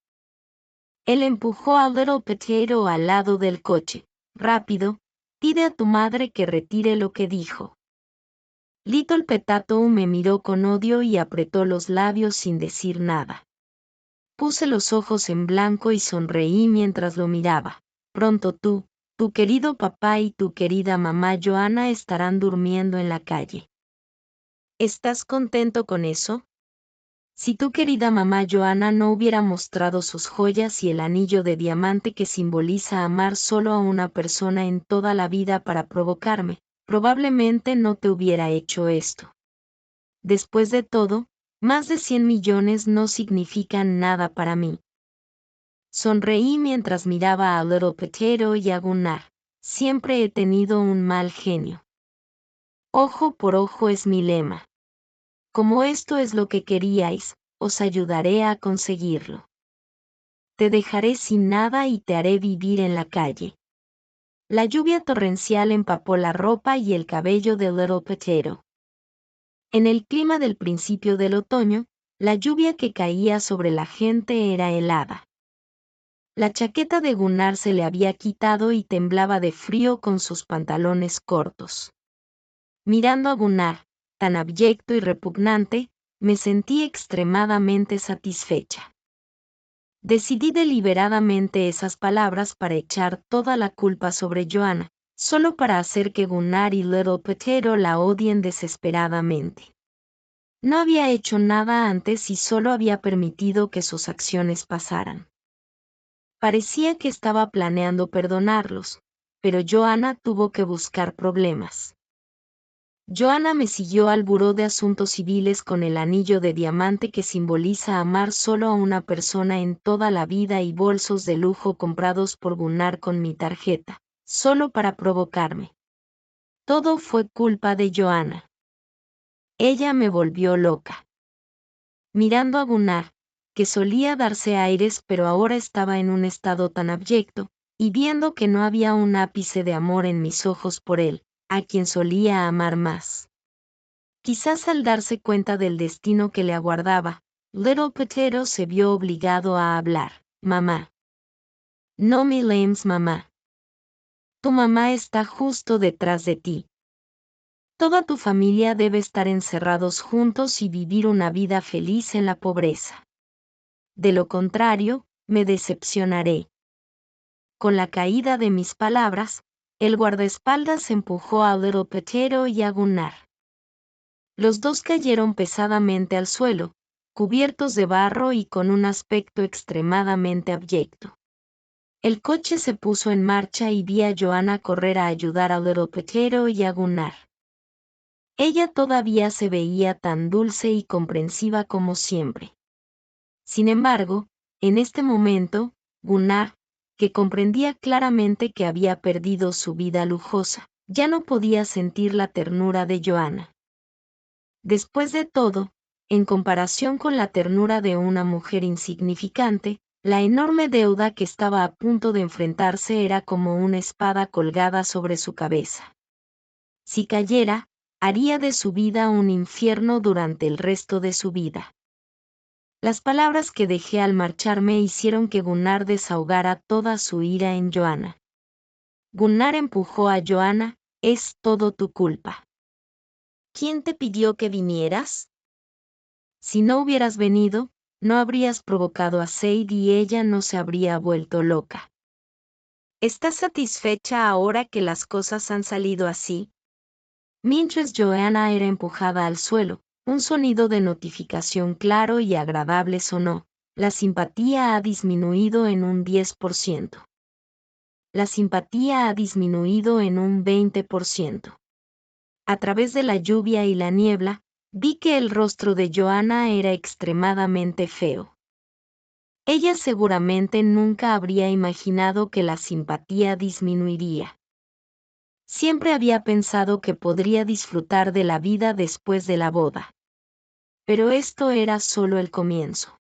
Él empujó a Little Potato al lado del coche. Rápido, pide a tu madre que retire lo que dijo. Little Potato me miró con odio y apretó los labios sin decir nada. Puse los ojos en blanco y sonreí mientras lo miraba. Pronto tú, tu querido papá y tu querida mamá Joanna estarán durmiendo en la calle. ¿Estás contento con eso? Si tu querida mamá Joanna no hubiera mostrado sus joyas y el anillo de diamante que simboliza amar solo a una persona en toda la vida para provocarme, probablemente no te hubiera hecho esto. Después de todo, más de 100 millones no significan nada para mí. Sonreí mientras miraba a Little Potato y a Gunnar. Siempre he tenido un mal genio. Ojo por ojo es mi lema. Como esto es lo que queríais, os ayudaré a conseguirlo. Te dejaré sin nada y te haré vivir en la calle. La lluvia torrencial empapó la ropa y el cabello de Little Potato. En el clima del principio del otoño, la lluvia que caía sobre la gente era helada. La chaqueta de Gunnar se le había quitado y temblaba de frío con sus pantalones cortos. Mirando a Gunnar, tan abyecto y repugnante, me sentí extremadamente satisfecha. Decidí deliberadamente esas palabras para echar toda la culpa sobre Joanna, solo para hacer que Gunnar y Little Potato la odien desesperadamente. No había hecho nada antes y solo había permitido que sus acciones pasaran. Parecía que estaba planeando perdonarlos, pero Joanna tuvo que buscar problemas. Joanna me siguió al buró de asuntos civiles con el anillo de diamante que simboliza amar solo a una persona en toda la vida y bolsos de lujo comprados por Gunnar con mi tarjeta, solo para provocarme. Todo fue culpa de Joanna. Ella me volvió loca. Mirando a Gunnar, que solía darse aires pero ahora estaba en un estado tan abyecto, y viendo que no había un ápice de amor en mis ojos por él, a quien solía amar más. Quizás al darse cuenta del destino que le aguardaba, Little Potato se vio obligado a hablar. Mamá. No me lames, mamá. Tu mamá está justo detrás de ti. Toda tu familia debe estar encerrados juntos y vivir una vida feliz en la pobreza. De lo contrario, me decepcionaré. Con la caída de mis palabras, el guardaespaldas empujó a Little Potato y a Gunnar. Los dos cayeron pesadamente al suelo, cubiertos de barro y con un aspecto extremadamente abyecto. El coche se puso en marcha y vi a Joanna correr a ayudar a Little Potato y a Gunnar. Ella todavía se veía tan dulce y comprensiva como siempre. Sin embargo, en este momento, Gunnar, que comprendía claramente que había perdido su vida lujosa, Ya no podía sentir la ternura de Joanna. Después de todo, en comparación con la ternura de una mujer insignificante, la enorme deuda que estaba a punto de enfrentarse era como una espada colgada sobre su cabeza. Si cayera, haría de su vida un infierno durante el resto de su vida. Las palabras que dejé al marcharme hicieron que Gunnar desahogara toda su ira en Joanna. Gunnar empujó a Joanna: «Es todo tu culpa». «¿Quién te pidió que vinieras? Si no hubieras venido, no habrías provocado a Sadie y ella no se habría vuelto loca». «¿Estás satisfecha ahora que las cosas han salido así?» Mientras Joanna era empujada al suelo, un sonido de notificación claro y agradable sonó: «La simpatía ha disminuido en un 10%. La simpatía ha disminuido en un 20%. A través de la lluvia y la niebla, vi que el rostro de Joanna era extremadamente feo. Ella seguramente nunca habría imaginado que la simpatía disminuiría. Siempre había pensado que podría disfrutar de la vida después de la boda. Pero esto era solo el comienzo.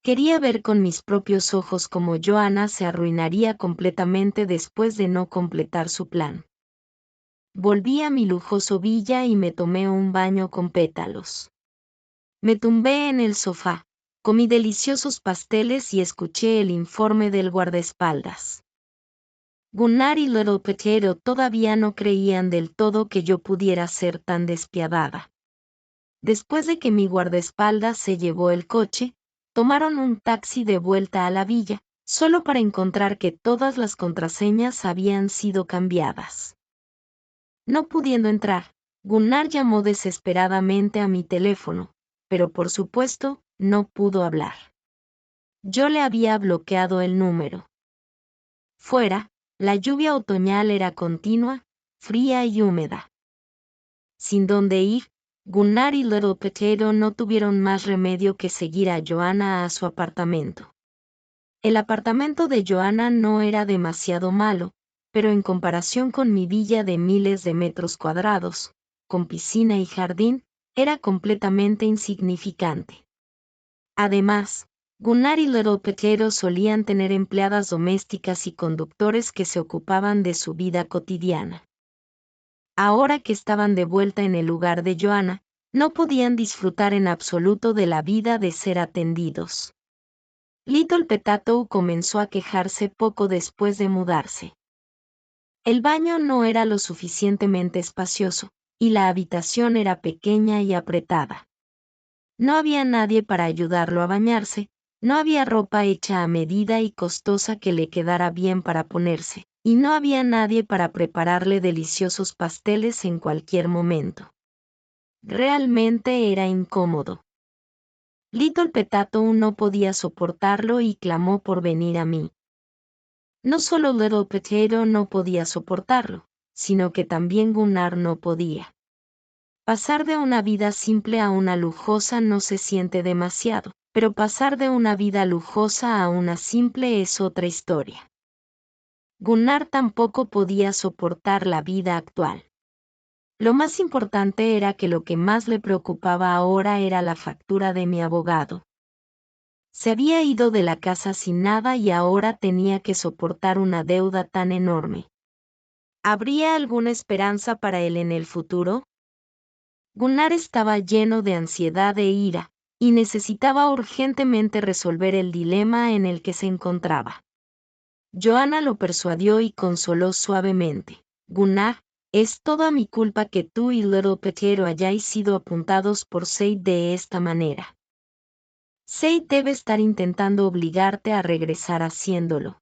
Quería ver con mis propios ojos cómo Joanna se arruinaría completamente después de no completar su plan. Volví a mi lujoso villa y me tomé un baño con pétalos. Me tumbé en el sofá, comí deliciosos pasteles y escuché el informe del guardaespaldas. Gunnar y Little Potato todavía no creían del todo que yo pudiera ser tan despiadada. Después de que mi guardaespaldas se llevó el coche, tomaron un taxi de vuelta a la villa, solo para encontrar que todas las contraseñas habían sido cambiadas. No pudiendo entrar, Gunnar llamó desesperadamente a mi teléfono, pero por supuesto, no pudo hablar. Yo le había bloqueado el número. Fuera, la lluvia otoñal era continua, fría y húmeda. Sin dónde ir, Gunnar y Little Potato no tuvieron más remedio que seguir a Joanna a su apartamento. El apartamento de Joanna no era demasiado malo, pero en comparación con mi villa de miles de metros cuadrados, con piscina y jardín, era completamente insignificante. Además, Gunnar y Little Potato solían tener empleadas domésticas y conductores que se ocupaban de su vida cotidiana. Ahora que estaban de vuelta en el lugar de Joanna, no podían disfrutar en absoluto de la vida de ser atendidos. Little Potato comenzó a quejarse poco después de mudarse. El baño no era lo suficientemente espacioso, y la habitación era pequeña y apretada. No había nadie para ayudarlo a bañarse, no había ropa hecha a medida y costosa que le quedara bien para ponerse, y no había nadie para prepararle deliciosos pasteles en cualquier momento. Realmente era incómodo. Little Potato no podía soportarlo y clamó por venir a mí. No solo Little Potato no podía soportarlo, sino que también Gunnar no podía. Pasar de una vida simple a una lujosa no se siente demasiado, pero pasar de una vida lujosa a una simple es otra historia. Gunnar tampoco podía soportar la vida actual. Lo más importante era que lo que más le preocupaba ahora era la factura de mi abogado. Se había ido de la casa sin nada y ahora tenía que soportar una deuda tan enorme. ¿Habría alguna esperanza para él en el futuro? Gunnar estaba lleno de ansiedad e ira, y necesitaba urgentemente resolver el dilema en el que se encontraba. Joanna lo persuadió y consoló suavemente. Gunnar, es toda mi culpa que tú y Little Potato hayáis sido apuntados por Sadie de esta manera. Sadie debe estar intentando obligarte a regresar haciéndolo.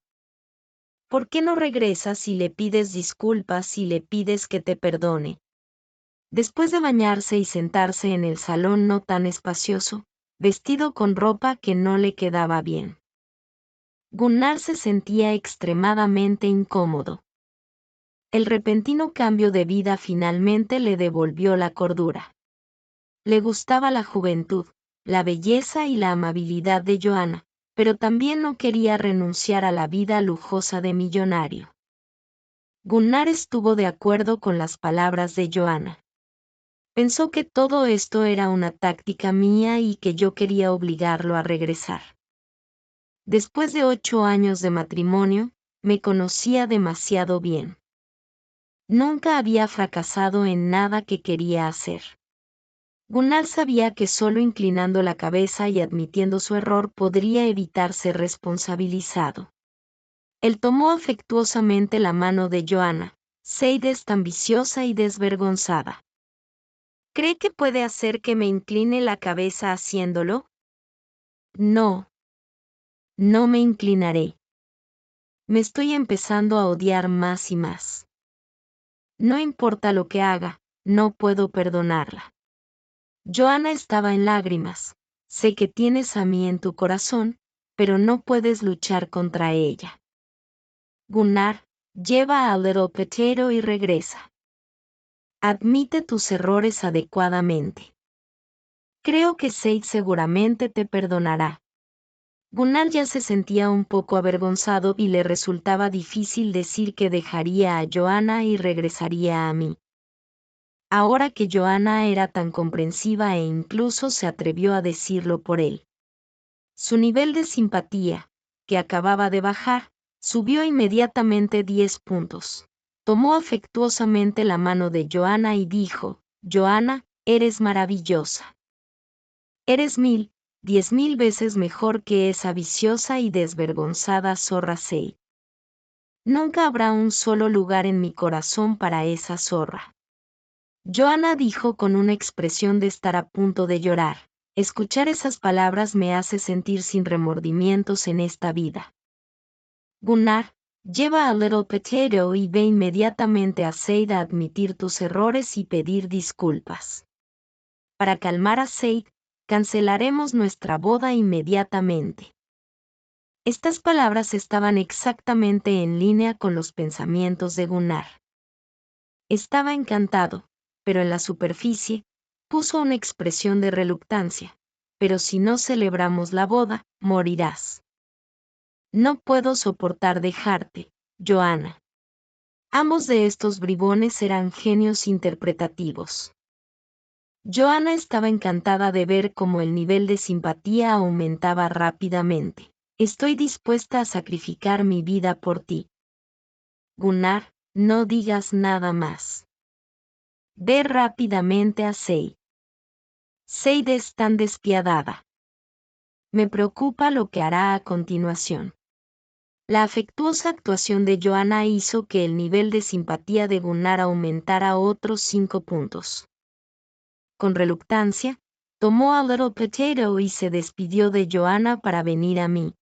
¿Por qué no regresas y le pides disculpas y le pides que te perdone? Después de bañarse y sentarse en el salón no tan espacioso, vestido con ropa que no le quedaba bien, Gunnar se sentía extremadamente incómodo. El repentino cambio de vida finalmente le devolvió la cordura. Le gustaba la juventud, la belleza y la amabilidad de Joanna, pero también no quería renunciar a la vida lujosa de millonario. Gunnar estuvo de acuerdo con las palabras de Joanna. Pensó que todo esto era una táctica mía y que yo quería obligarlo a regresar. Después de 8 años de matrimonio, me conocía demasiado bien. Nunca había fracasado en nada que quería hacer. Gunnar sabía que solo inclinando la cabeza y admitiendo su error podría evitar ser responsabilizado. Él tomó afectuosamente la mano de Joanna. Seid es tan viciosa y desvergonzada. ¿Cree que puede hacer que me incline la cabeza haciéndolo? No. No me inclinaré. Me estoy empezando a odiar más y más. No importa lo que haga, no puedo perdonarla. Joanna estaba en lágrimas. Sé que tienes a mí en tu corazón, pero no puedes luchar contra ella. Gunnar, lleva a Little Potato y regresa. Admite tus errores adecuadamente. Creo que Seid seguramente te perdonará. Gunnar ya se sentía un poco avergonzado y le resultaba difícil decir que dejaría a Joanna y regresaría a mí. Ahora que Joanna era tan comprensiva e incluso se atrevió a decirlo por él. Su nivel de simpatía, que acababa de bajar, subió inmediatamente 10 puntos. Tomó afectuosamente la mano de Joanna y dijo, Joanna, eres maravillosa. Eres 10.000 veces mejor que esa viciosa y desvergonzada zorra Seid. Nunca habrá un solo lugar en mi corazón para esa zorra. Joanna dijo con una expresión de estar a punto de llorar. Escuchar esas palabras me hace sentir sin remordimientos en esta vida. Gunnar, lleva a Little Potato y ve inmediatamente a Seid a admitir tus errores y pedir disculpas. Para calmar a Seid, cancelaremos nuestra boda inmediatamente. Estas palabras estaban exactamente en línea con los pensamientos de Gunnar. Estaba encantado, pero en la superficie, puso una expresión de reluctancia. Pero si no celebramos la boda, morirás. No puedo soportar dejarte, Joanna. Ambos de estos bribones eran genios interpretativos. Joanna estaba encantada de ver cómo el nivel de simpatía aumentaba rápidamente. Estoy dispuesta a sacrificar mi vida por ti. Gunnar, no digas nada más. Ve rápidamente a Seid. Seid es tan despiadada. Me preocupa lo que hará a continuación. La afectuosa actuación de Joanna hizo que el nivel de simpatía de Gunnar aumentara otros 5 puntos. Con reluctancia, tomó a Little Potato y se despidió de Joanna para venir a mí.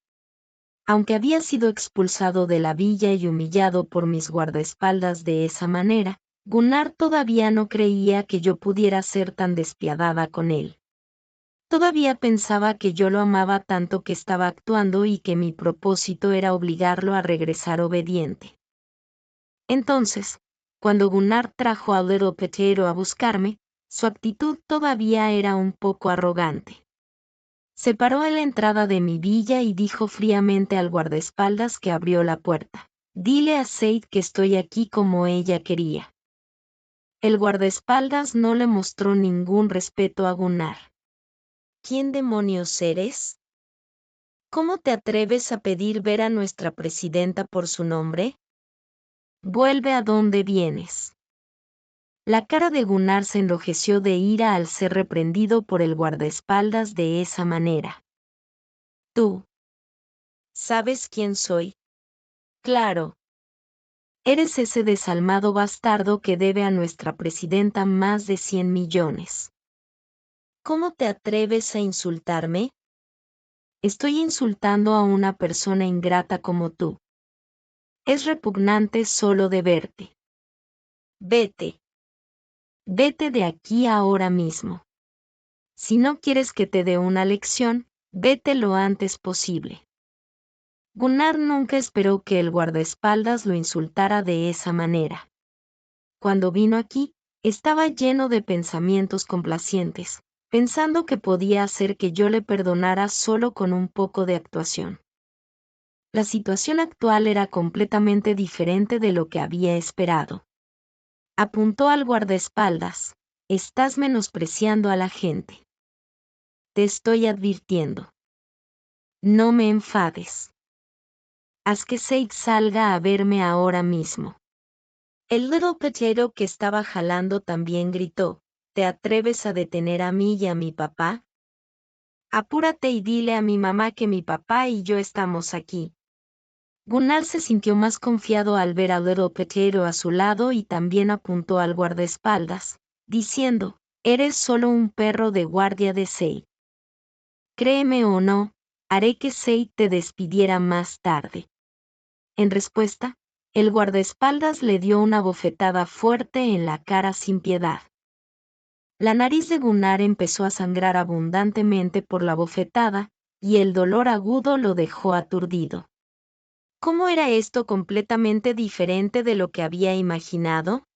Aunque había sido expulsado de la villa y humillado por mis guardaespaldas de esa manera, Gunnar todavía no creía que yo pudiera ser tan despiadada con él. Todavía pensaba que yo lo amaba tanto que estaba actuando y que mi propósito era obligarlo a regresar obediente. Entonces, cuando Gunnar trajo a Little Potato a buscarme, su actitud todavía era un poco arrogante. Se paró en la entrada de mi villa y dijo fríamente al guardaespaldas que abrió la puerta. Dile a Seid que estoy aquí como ella quería. El guardaespaldas no le mostró ningún respeto a Gunnar. ¿Quién demonios eres? ¿Cómo te atreves a pedir ver a nuestra presidenta por su nombre? Vuelve a donde vienes. La cara de Gunnar se enrojeció de ira al ser reprendido por el guardaespaldas de esa manera. Tú. ¿Sabes quién soy? Claro. Eres ese desalmado bastardo que debe a nuestra presidenta más de 100 millones. ¿Cómo te atreves a insultarme? Estoy insultando a una persona ingrata como tú. Es repugnante solo de verte. Vete. Vete de aquí ahora mismo. Si no quieres que te dé una lección, vete lo antes posible. Gunnar nunca esperó que el guardaespaldas lo insultara de esa manera. Cuando vino aquí, estaba lleno de pensamientos complacientes, pensando que podía hacer que yo le perdonara solo con un poco de actuación. La situación actual era completamente diferente de lo que había esperado. Apuntó al guardaespaldas. Estás menospreciando a la gente. Te estoy advirtiendo. No me enfades. Haz que Said salga a verme ahora mismo. El Little Potato que estaba jalando también gritó, ¿te atreves a detener a mí y a mi papá? Apúrate y dile a mi mamá que mi papá y yo estamos aquí. Gunnar se sintió más confiado al ver a Little Potato a su lado y también apuntó al guardaespaldas, diciendo, eres solo un perro de guardia de Said. Créeme o no, haré que Said te despidiera más tarde. En respuesta, el guardaespaldas le dio una bofetada fuerte en la cara sin piedad. La nariz de Gunnar empezó a sangrar abundantemente por la bofetada, y el dolor agudo lo dejó aturdido. ¿Cómo era esto completamente diferente de lo que había imaginado?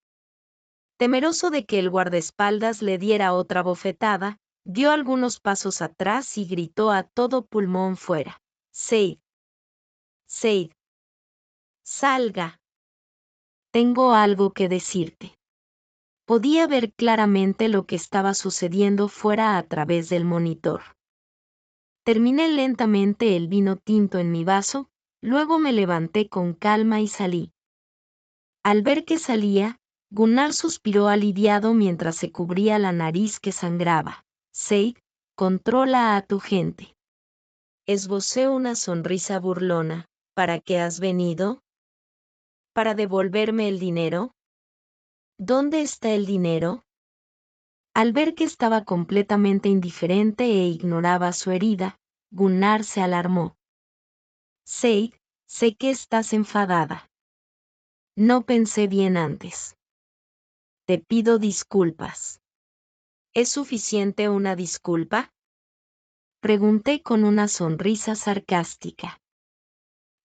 Temeroso de que el guardaespaldas le diera otra bofetada, dio algunos pasos atrás y gritó a todo pulmón fuera. Said. Said. Salga. Tengo algo que decirte. Podía ver claramente lo que estaba sucediendo fuera a través del monitor. Terminé lentamente el vino tinto en mi vaso, luego me levanté con calma y salí. Al ver que salía, Gunnar suspiró aliviado mientras se cubría la nariz que sangraba. Said, controla a tu gente. Esbocé una sonrisa burlona. ¿Para qué has venido? ¿Para devolverme el dinero? ¿Dónde está el dinero? Al ver que estaba completamente indiferente e ignoraba su herida, Gunnar se alarmó. Said, sé que estás enfadada. No pensé bien antes. Te pido disculpas. ¿Es suficiente una disculpa? Pregunté con una sonrisa sarcástica.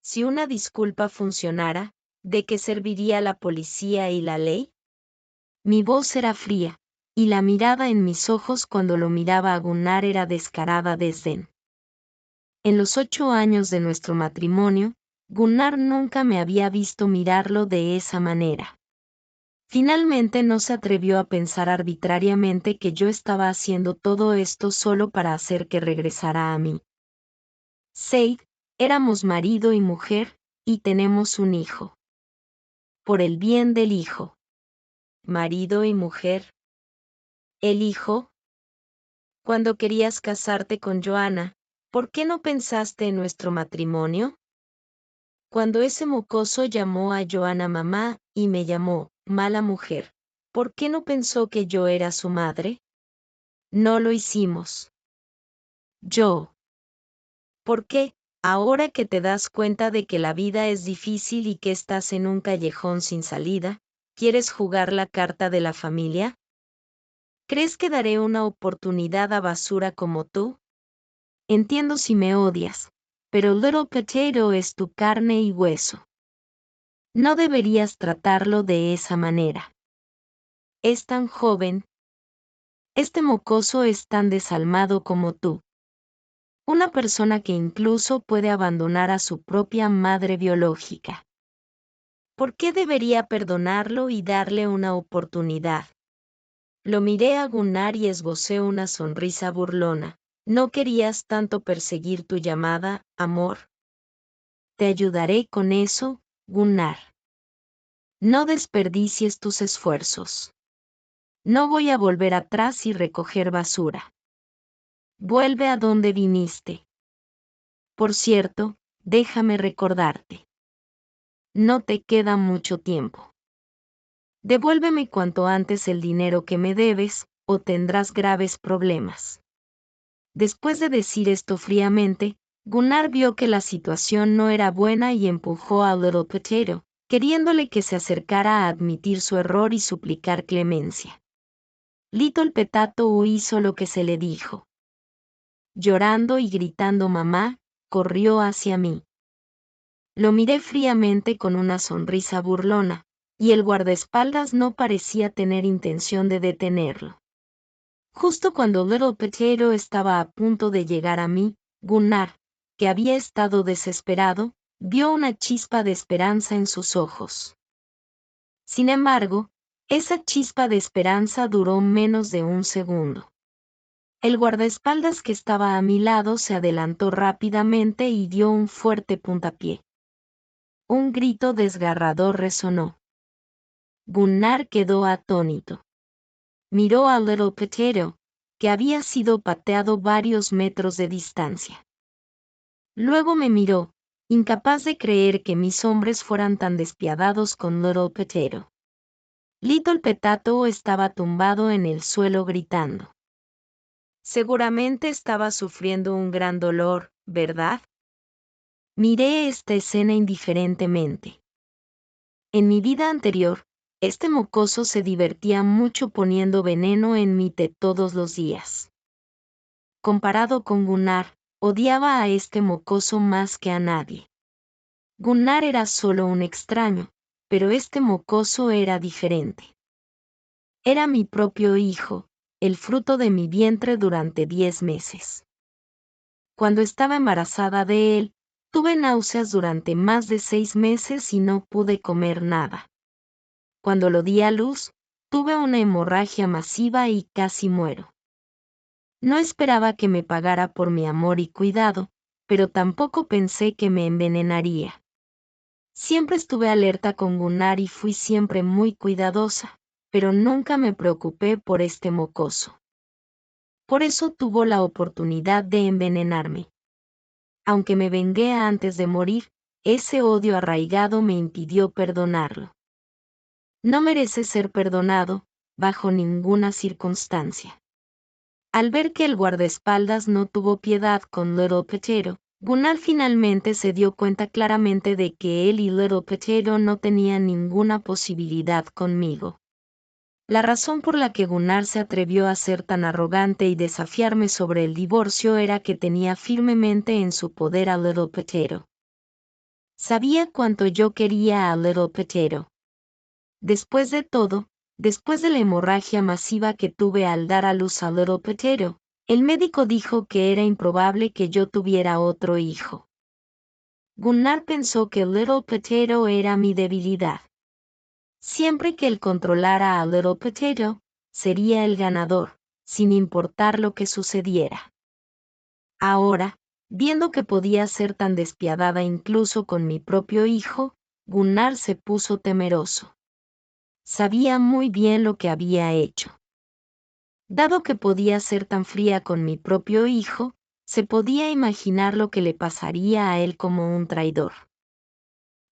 Si una disculpa funcionara, ¿de qué serviría la policía y la ley? Mi voz era fría, y la mirada en mis ojos cuando lo miraba a Gunnar era descarada desdén. En los 8 años de nuestro matrimonio, Gunnar nunca me había visto mirarlo de esa manera. Finalmente no se atrevió a pensar arbitrariamente que yo estaba haciendo todo esto solo para hacer que regresara a mí. Said, éramos marido y mujer, y tenemos un hijo. Por el bien del hijo. Marido y mujer. El hijo. Cuando querías casarte con Joanna, ¿por qué no pensaste en nuestro matrimonio? Cuando ese mocoso llamó a Joanna mamá, y me llamó, mala mujer, ¿por qué no pensó que yo era su madre? No lo hicimos. Yo. ¿Por qué, ahora que te das cuenta de que la vida es difícil y que estás en un callejón sin salida, quieres jugar la carta de la familia? ¿Crees que daré una oportunidad a basura como tú? Entiendo si me odias, pero Little Potato es tu carne y hueso. No deberías tratarlo de esa manera. Es tan joven. Este mocoso es tan desalmado como tú. Una persona que incluso puede abandonar a su propia madre biológica. ¿Por qué debería perdonarlo y darle una oportunidad? Lo miré a Gunnar y esbocé una sonrisa burlona. ¿No querías tanto perseguir tu llamada, amor? Te ayudaré con eso, Gunnar. No desperdicies tus esfuerzos. No voy a volver atrás y recoger basura. Vuelve a donde viniste. Por cierto, déjame recordarte. No te queda mucho tiempo. Devuélveme cuanto antes el dinero que me debes, o tendrás graves problemas. Después de decir esto fríamente, Gunnar vio que la situación no era buena y empujó a Little Potato, queriéndole que se acercara a admitir su error y suplicar clemencia. Little Potato hizo lo que se le dijo. Llorando y gritando mamá, corrió hacia mí. Lo miré fríamente con una sonrisa burlona, y el guardaespaldas no parecía tener intención de detenerlo. Justo cuando Little Potato estaba a punto de llegar a mí, Gunnar, que había estado desesperado, vio una chispa de esperanza en sus ojos. Sin embargo, esa chispa de esperanza duró menos de un segundo. El guardaespaldas que estaba a mi lado se adelantó rápidamente y dio un fuerte puntapié. Un grito desgarrador resonó. Gunnar quedó atónito. Miró a Little Potato, que había sido pateado varios metros de distancia. Luego me miró, incapaz de creer que mis hombres fueran tan despiadados con Little Potato. Little Potato estaba tumbado en el suelo gritando. Seguramente estaba sufriendo un gran dolor, ¿verdad? Miré esta escena indiferentemente. En mi vida anterior, este mocoso se divertía mucho poniendo veneno en mi té todos los días. Comparado con Gunnar, odiaba a este mocoso más que a nadie. Gunnar era solo un extraño, pero este mocoso era diferente. Era mi propio hijo, el fruto de mi vientre durante 10 meses. Cuando estaba embarazada de él, tuve náuseas durante más de 6 meses y no pude comer nada. Cuando lo di a luz, tuve una hemorragia masiva y casi muero. No esperaba que me pagara por mi amor y cuidado, pero tampoco pensé que me envenenaría. Siempre estuve alerta con Gunnar y fui siempre muy cuidadosa, pero nunca me preocupé por este mocoso. Por eso tuvo la oportunidad de envenenarme. Aunque me vengué antes de morir, ese odio arraigado me impidió perdonarlo. No merece ser perdonado, bajo ninguna circunstancia. Al ver que el guardaespaldas no tuvo piedad con Little Potato, Gunnar finalmente se dio cuenta claramente de que él y Little Potato no tenían ninguna posibilidad conmigo. La razón por la que Gunnar se atrevió a ser tan arrogante y desafiarme sobre el divorcio era que tenía firmemente en su poder a Little Potato. Sabía cuánto yo quería a Little Potato. Después de todo, después de la hemorragia masiva que tuve al dar a luz a Little Potato, el médico dijo que era improbable que yo tuviera otro hijo. Gunnar pensó que Little Potato era mi debilidad. Siempre que él controlara a Little Potato, sería el ganador, sin importar lo que sucediera. Ahora, viendo que podía ser tan despiadada incluso con mi propio hijo, Gunnar se puso temeroso. Sabía muy bien lo que había hecho. Dado que podía ser tan fría con mi propio hijo, se podía imaginar lo que le pasaría a él como un traidor.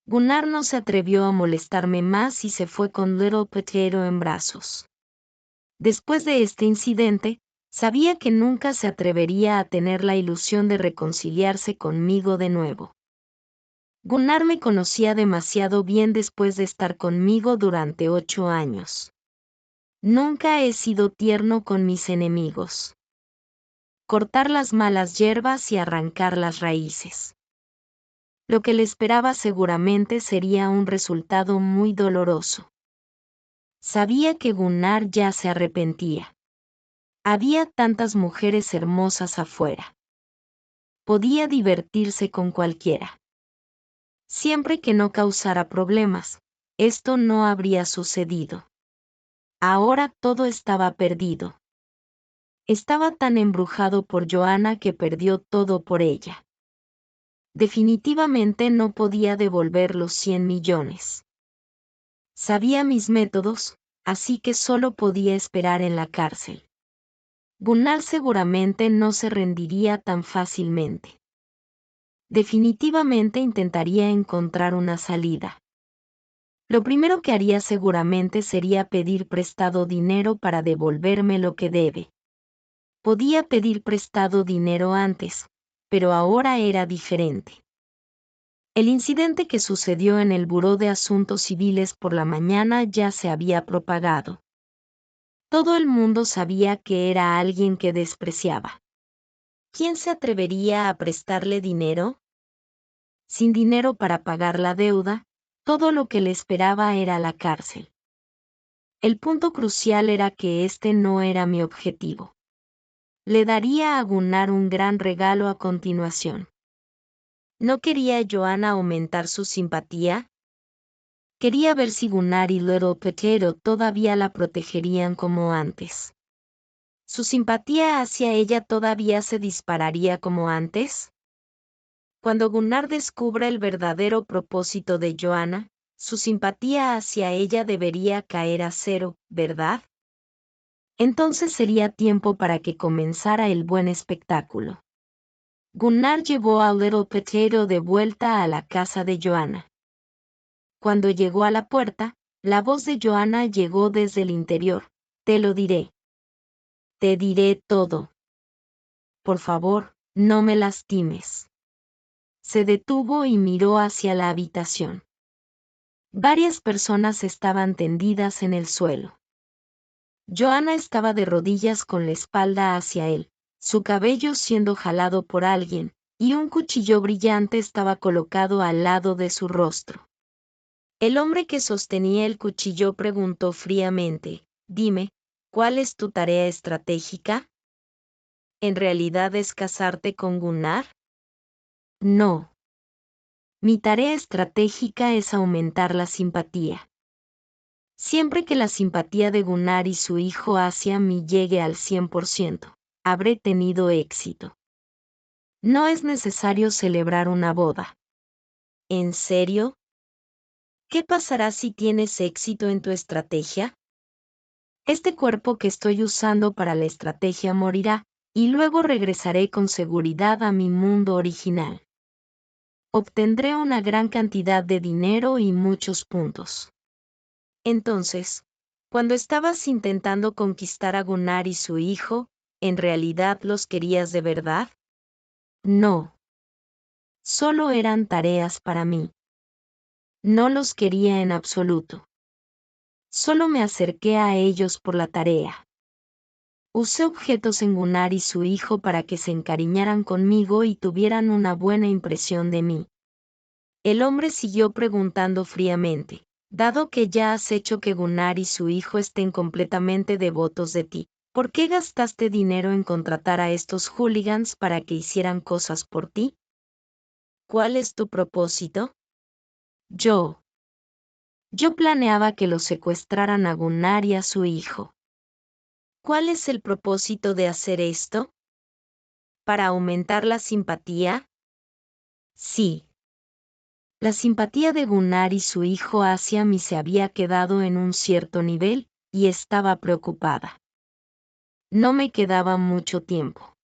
Gunnar no se atrevió a molestarme más y se fue con Little Potato en brazos. Después de este incidente, sabía que nunca se atrevería a tener la ilusión de reconciliarse conmigo de nuevo. Gunnar me conocía demasiado bien después de estar conmigo durante 8 años. Nunca he sido tierno con mis enemigos. Cortar las malas hierbas y arrancar las raíces. Lo que le esperaba seguramente sería un resultado muy doloroso. Sabía que Gunnar ya se arrepentía. Había tantas mujeres hermosas afuera. Podía divertirse con cualquiera. Siempre que no causara problemas, esto no habría sucedido. Ahora todo estaba perdido. Estaba tan embrujado por Joanna que perdió todo por ella. Definitivamente no podía devolver los 100 millones. Sabía mis métodos, así que solo podía esperar en la cárcel. Gunnar seguramente no se rendiría tan fácilmente. Definitivamente intentaría encontrar una salida. Lo primero que haría seguramente sería pedir prestado dinero para devolverme lo que debe. Podía pedir prestado dinero antes, pero ahora era diferente. El incidente que sucedió en el Buró de Asuntos Civiles por la mañana ya se había propagado. Todo el mundo sabía que era alguien que despreciaba. ¿Quién se atrevería a prestarle dinero? Sin dinero para pagar la deuda, todo lo que le esperaba era la cárcel. El punto crucial era que este no era mi objetivo. Le daría a Gunnar un gran regalo a continuación. ¿No quería Joanna aumentar su simpatía? Quería ver si Gunnar y Little Potato todavía la protegerían como antes. ¿Su simpatía hacia ella todavía se dispararía como antes? Cuando Gunnar descubra el verdadero propósito de Joanna, su simpatía hacia ella debería caer a cero, ¿verdad? Entonces sería tiempo para que comenzara el buen espectáculo. Gunnar llevó a Little Potato de vuelta a la casa de Joanna. Cuando llegó a la puerta, la voz de Joanna llegó desde el interior. Te lo diré. Te diré todo. Por favor, no me lastimes. Se detuvo y miró hacia la habitación. Varias personas estaban tendidas en el suelo. Joanna estaba de rodillas con la espalda hacia él, su cabello siendo jalado por alguien, y un cuchillo brillante estaba colocado al lado de su rostro. El hombre que sostenía el cuchillo preguntó fríamente, «Dime, ¿cuál es tu tarea estratégica? ¿En realidad es casarte con Gunnar?» «No. Mi tarea estratégica es aumentar la simpatía. Siempre que la simpatía de Gunnar y su hijo hacia mí llegue al 100%, habré tenido éxito. No es necesario celebrar una boda». ¿En serio? ¿Qué pasará si tienes éxito en tu estrategia? Este cuerpo que estoy usando para la estrategia morirá, y luego regresaré con seguridad a mi mundo original. Obtendré una gran cantidad de dinero y muchos puntos. Entonces, cuando estabas intentando conquistar a Gunnar y su hijo, ¿en realidad los querías de verdad? No. Solo eran tareas para mí. No los quería en absoluto. Solo me acerqué a ellos por la tarea. Usé objetos en Gunnar y su hijo para que se encariñaran conmigo y tuvieran una buena impresión de mí. El hombre siguió preguntando fríamente, dado que ya has hecho que Gunnar y su hijo estén completamente devotos de ti, ¿por qué gastaste dinero en contratar a estos hooligans para que hicieran cosas por ti? ¿Cuál es tu propósito? Yo planeaba que los secuestraran a Gunnar y a su hijo. ¿Cuál es el propósito de hacer esto? ¿Para aumentar la simpatía? Sí. La simpatía de Gunnar y su hijo hacia mí se había quedado en un cierto nivel, y estaba preocupada. No me quedaba mucho tiempo.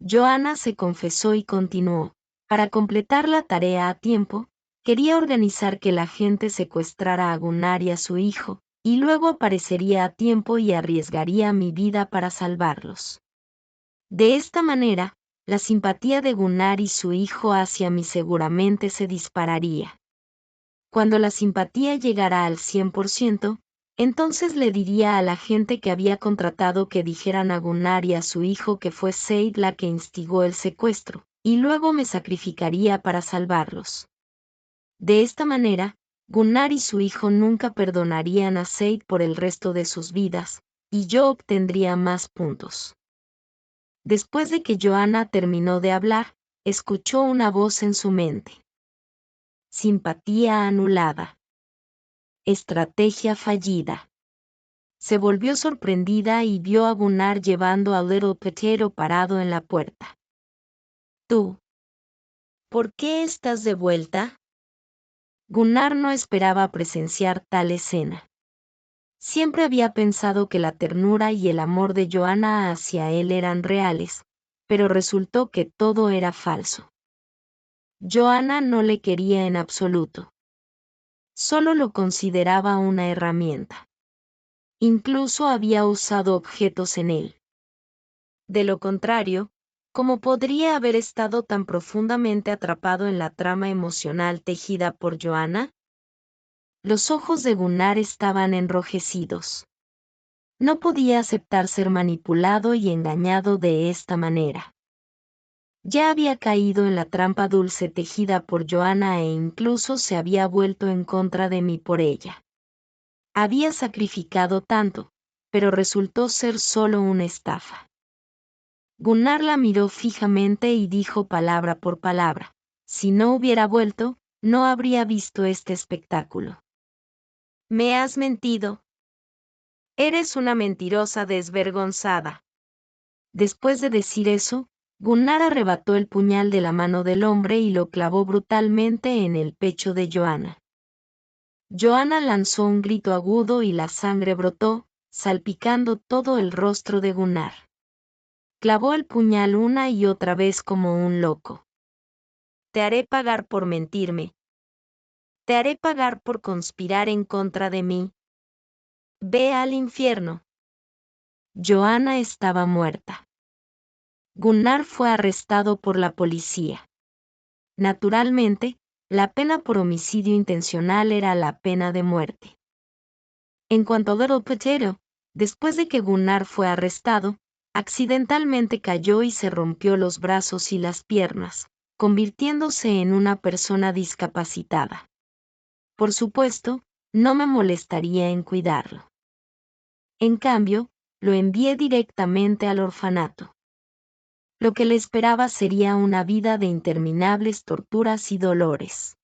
Joanna se confesó y continuó. Para completar la tarea a tiempo, quería organizar que la gente secuestrara a Gunnar y a su hijo, y luego aparecería a tiempo y arriesgaría mi vida para salvarlos. De esta manera, la simpatía de Gunnar y su hijo hacia mí seguramente se dispararía. Cuando la simpatía llegara al 100%, entonces le diría a la gente que había contratado que dijeran a Gunnar y a su hijo que fue Said la que instigó el secuestro, y luego me sacrificaría para salvarlos. De esta manera, Gunnar y su hijo nunca perdonarían a Said por el resto de sus vidas, y yo obtendría más puntos. Después de que Joanna terminó de hablar, escuchó una voz en su mente. Simpatía anulada. Estrategia fallida. Se volvió sorprendida y vio a Gunnar llevando a Little Potato parado en la puerta. ¿Tú? ¿Por qué estás de vuelta? Gunnar no esperaba presenciar tal escena. Siempre había pensado que la ternura y el amor de Joanna hacia él eran reales, pero resultó que todo era falso. Joanna no le quería en absoluto. Solo lo consideraba una herramienta. Incluso había usado objetos en él. De lo contrario, ¿cómo podría haber estado tan profundamente atrapado en la trama emocional tejida por Joanna? Los ojos de Gunnar estaban enrojecidos. No podía aceptar ser manipulado y engañado de esta manera. Ya había caído en la trampa dulce tejida por Joanna e incluso se había vuelto en contra de mí por ella. Había sacrificado tanto, pero resultó ser solo una estafa. Gunnar la miró fijamente y dijo palabra por palabra, Si no hubiera vuelto, no habría visto este espectáculo. Me has mentido. Eres una mentirosa desvergonzada. Después de decir eso, Gunnar arrebató el puñal de la mano del hombre y lo clavó brutalmente en el pecho de Johanna. Johanna lanzó un grito agudo y la sangre brotó, salpicando todo el rostro de Gunnar. Clavó el puñal una y otra vez como un loco. Te haré pagar por mentirme. Te haré pagar por conspirar en contra de mí. Ve al infierno. Johanna estaba muerta. Gunnar fue arrestado por la policía. Naturalmente, la pena por homicidio intencional era la pena de muerte. En cuanto a Little Potato, después de que Gunnar fue arrestado, accidentalmente cayó y se rompió los brazos y las piernas, convirtiéndose en una persona discapacitada. Por supuesto, no me molestaría en cuidarlo. En cambio, lo envié directamente al orfanato. Lo que le esperaba sería una vida de interminables torturas y dolores.